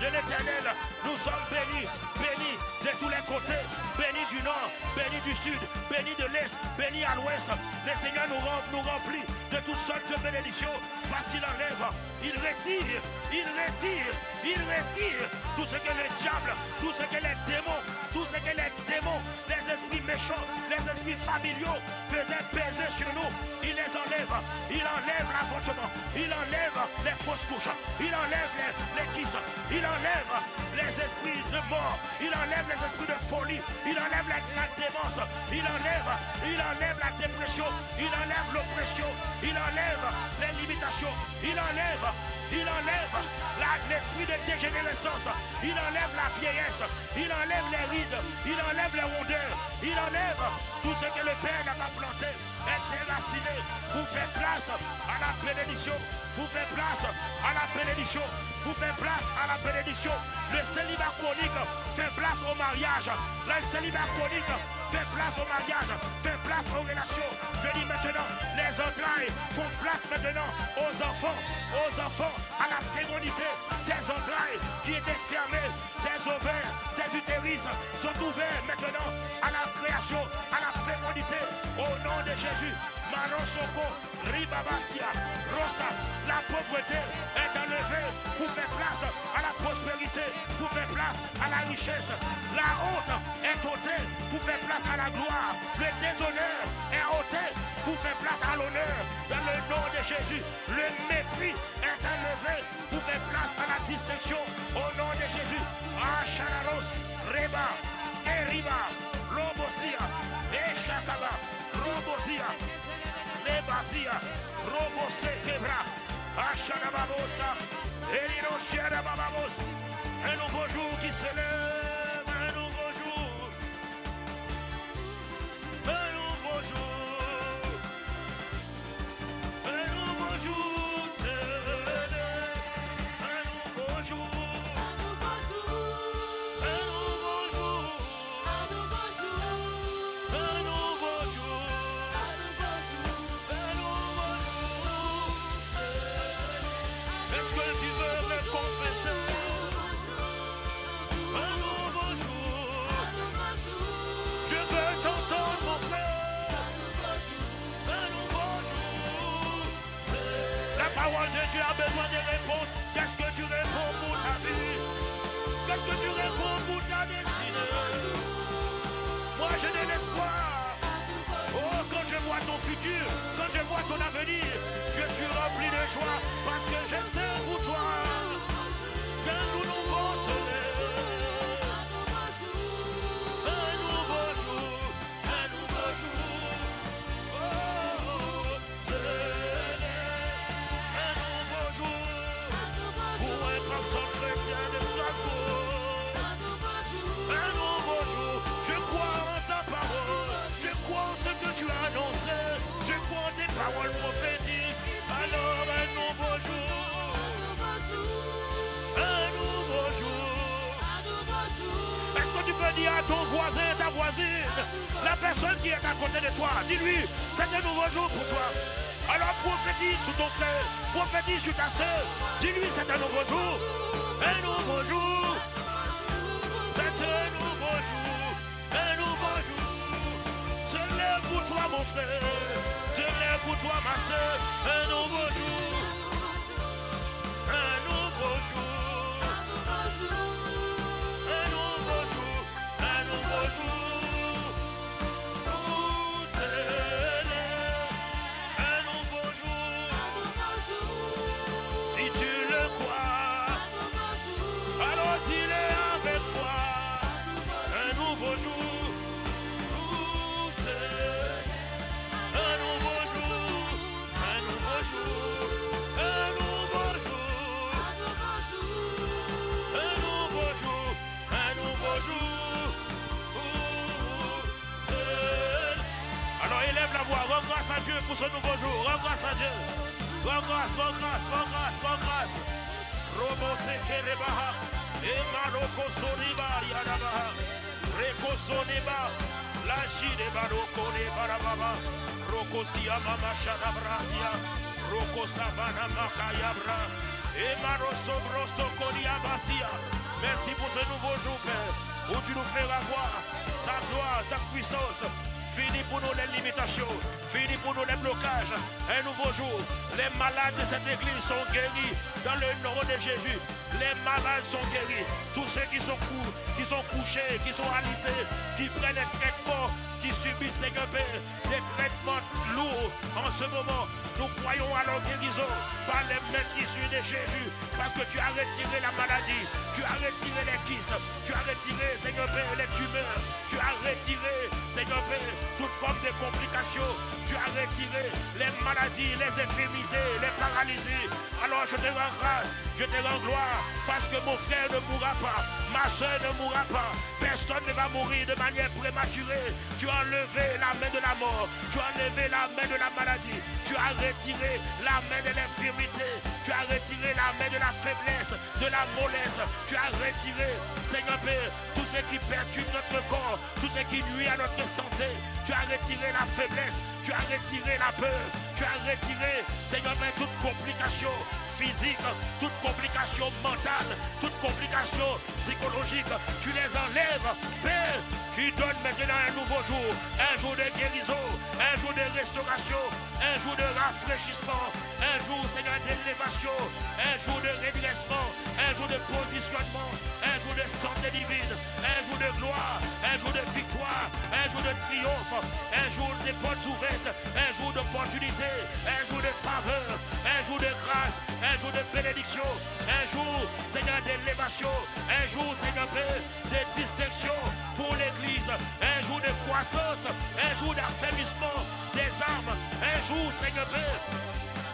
de l'Éternel. Nous sommes bénis, bénis de tous les côtés, bénis du nord, bénis du sud, bénis de l'est, bénis à l'ouest. Le Seigneur nous remplit de toutes sortes de bénédictions parce qu'il enlève, il retire, il retire, il retire tout ce que le diable, tout ce que les démons, tout ce que les démons, les esprits méchants, les esprits familiaux faisaient peser sur nous. Il les enlève, il enlève l'avortement, il enlève les fausses couches, il enlève les kisses, il enlève les esprits de mort, il enlève les esprits de folie, il enlève la démence, il enlève la dépression, il enlève l'oppression, il enlève les limitations, il enlève l'esprit de dégénérescence, il enlève la vieillesse, il enlève les rides, il enlève les rondeurs, il enlève tout ce que le Père n'a pas planté, est déraciné, vous faites place à la bénédiction, vous faites place à la bénédiction, vous faites place à la bénédiction. Le célibat chronique fait place au mariage, le célibat chronique fait place au mariage, fait place aux relations. Je dis maintenant, les entrailles font place maintenant aux enfants, à la fécondité des entrailles qui étaient fermées, des ovaires, des utérus sont ouverts maintenant à la création, à la fécondité, au nom de Jésus. Manon Soko, Ribabasia, Rosa, la pauvreté est enlevée pour faire place à la prospérité, pour faire place à la richesse. La honte est ôtée pour faire place à la gloire. Le déshonneur est ôté pour faire place à l'honneur. Dans le nom de Jésus, le mépris est enlevé pour faire place à la distinction. Au nom de Jésus, Achalaros, Reba, Eriba, Robosia, Eshakaba, Robosia, Lebasia, Robose Kebra, Achalababosa, Elino Chiarababos. Un nouveau jour qui se lève, un nouveau jour, un nouveau jour, un nouveau jour se lève, un nouveau jour. Un nouveau jour, besoin de réponses. Qu'est-ce que tu réponds pour ta vie? Qu'est-ce que tu réponds pour ta destinée? Moi j'ai de l'espoir. Oh, quand je vois ton futur, quand je vois ton avenir, je suis rempli de joie parce que je sais pour toi qu'un jour nous vont se lever. Un nouveau jour, un nouveau jour. Oh, c'est un nouveau jour pour un grand centre chrétien de Strasbourg. Un nouveau jour, je crois en ta parole, je crois en ce que tu as annoncé, je crois en tes paroles prophétiques. Alors un nouveau jour, un nouveau jour. Est-ce que tu peux dire à ton voisin, ta voisine, la personne qui est à côté de toi, dis-lui, c'est un nouveau jour pour toi. Alors prophétise sur ton frère, prophétise sur ta soeur, dis-lui c'est un nouveau jour, un nouveau jour. C'est un nouveau jour, un nouveau jour. Se lève pour toi mon frère, se lève pour toi ma soeur, un nouveau jour, un nouveau jour, un nouveau jour, un nouveau jour. Nous célèbre un nouveau jour. Si tu le crois, alors dis-le avec foi. Un nouveau jour, nous c'est un nouveau jour, un nouveau jour, un nouveau jour, un nouveau jour, un nouveau jour. Alors élève la voix, rends grâce à Dieu pour ce nouveau jour, rends grâce à Dieu, rends grâce, rends grâce, rends grâce, rends grâce. Robo Sekerebaha, Emaroko Soniba Yadabaha, Reko Soniba, Lashi de Baroko de Barababa, Roko Siamama Shadabrasia, Roko Savana Makayabra, Emarosto Brosto Kodiabasia. Merci pour ce nouveau jour, Père, où tu nous feras voir ta gloire, ta puissance. Fini pour nous les limitations, fini pour nous les blocages. Un nouveau jour, les malades de cette église sont guéris dans le nom de Jésus. Les malades sont guéris. Tous ceux qui sont couchés, qui sont alistés, qui prennent des traitements, qui subissent, Seigneur Père, des traitements lourds en ce moment. Nous croyons à leur guérison par les maîtrises de Jésus, parce que tu as retiré la maladie, tu as retiré les kystes, tu as retiré, Seigneur Père, les tumeurs, tu as retiré, Seigneur Père, toute forme de complications, tu as retiré les maladies, les infirmités, les paralysies. Alors je te rends grâce, je te rends gloire, parce que mon frère ne mourra pas, ma soeur ne mourra pas, personne ne va mourir de manière prématurée. Tu as enlevé la main de la mort, tu as enlevé la main de la maladie, tu as retiré la main de l'infirmité, tu as retiré la main de la faiblesse, de la mollesse, tu as retiré, Seigneur Père, tout ce qui perturbe notre corps, tout ce qui nuit à notre santé. Tu as retiré la faiblesse, tu as retiré la peur, tu as retiré, Seigneur Père, toute complication physique, toute complication mentale, toute complication psychologique, tu les enlèves, Père. Tu donnes maintenant un nouveau jour, un jour de guérison, un jour de restauration, un jour de rafraîchissement, un jour, Seigneur, d'élévation, un jour de redressement, un jour de positionnement, un jour de santé divine, un jour de gloire, un jour de victoire, un jour de triomphe, un jour de portes ouvertes, un jour d'opportunité, un jour de faveur, un jour de grâce, un jour de bénédiction, un jour, Seigneur, d'élévation, un jour, Seigneur, de distinction pour l'Église, un jour de croissance, un jour d'affermissement des âmes, un jour, Seigneur,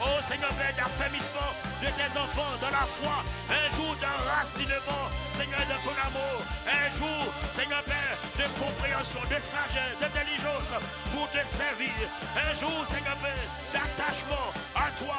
oh Seigneur, d'affermissement de tes enfants dans la foi, un jour d'enracinement, Seigneur, de ton amour, un jour, Seigneur Père, de compréhension, de sagesse, d'intelligence pour te servir, un jour, Seigneur Père, d'attachement à toi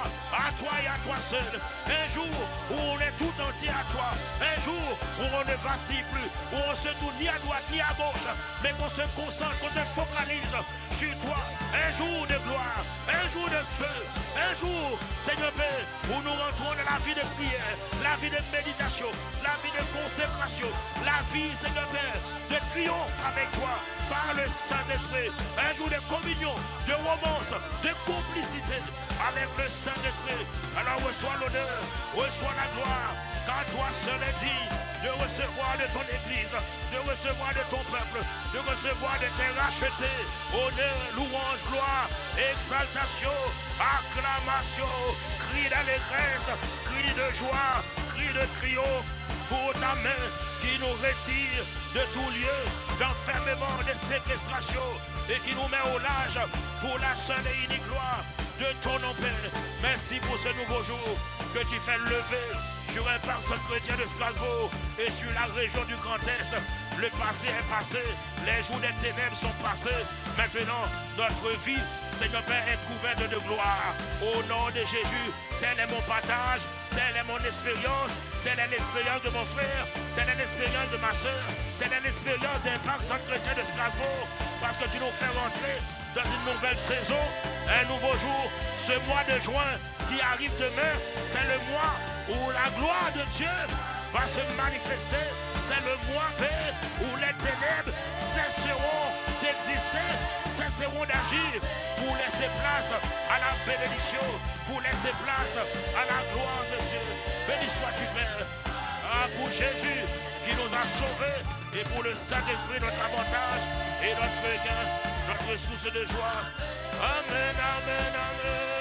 et à toi seul, un jour où on est tout entier à toi, un jour où on ne vacille plus, où on se tourne ni à droite ni à gauche, mais qu'on se concentre, qu'on se focalise sur toi, un jour de gloire, un jour de feu, un jour, Seigneur Père, où nous rentrons dans la vie de prière, la vie de méditation, la vie de consécration grâce, la vie, Seigneur Père, de triomphe avec toi, par le Saint-Esprit. Un jour de communion, de romance, de complicité avec le Saint-Esprit. Alors reçois l'honneur, reçois la gloire, car toi seul est digne de recevoir de ton Église, de recevoir de ton peuple, de recevoir de tes rachetés. Honneur, louange, gloire, exaltation, acclamation, cri d'allégresse, cri de joie, cri de triomphe pour ta main qui nous retire de tout lieu d'enfermement, de séquestration et qui nous met au large pour la seule et unique gloire de ton nom, Père. Merci pour ce nouveau jour que tu fais lever sur un parc chrétien de Strasbourg et sur la région du Grand Est. Le passé est passé, les jours des ténèbres sont passés. Maintenant, notre vie, Seigneur Père, est couverte de gloire. Au nom de Jésus, tel est mon partage, telle est mon expérience, telle est l'expérience de mon frère, telle est l'expérience de ma soeur, telle est l'expérience d'un parc chrétien de Strasbourg, parce que tu nous fais rentrer dans une nouvelle saison, un nouveau jour. Ce mois de juin qui arrive demain, c'est le mois où la gloire de Dieu va se manifester. C'est le mois, Père, où les ténèbres cesseront d'exister, cesseront d'agir, pour laisser place à la bénédiction, pour laisser place à la gloire de Dieu. Béni sois-tu, Père. Pour Jésus qui nous a sauvés et pour le Saint-Esprit, notre avantage et notre gain, notre source de joie. Amen, amen, amen.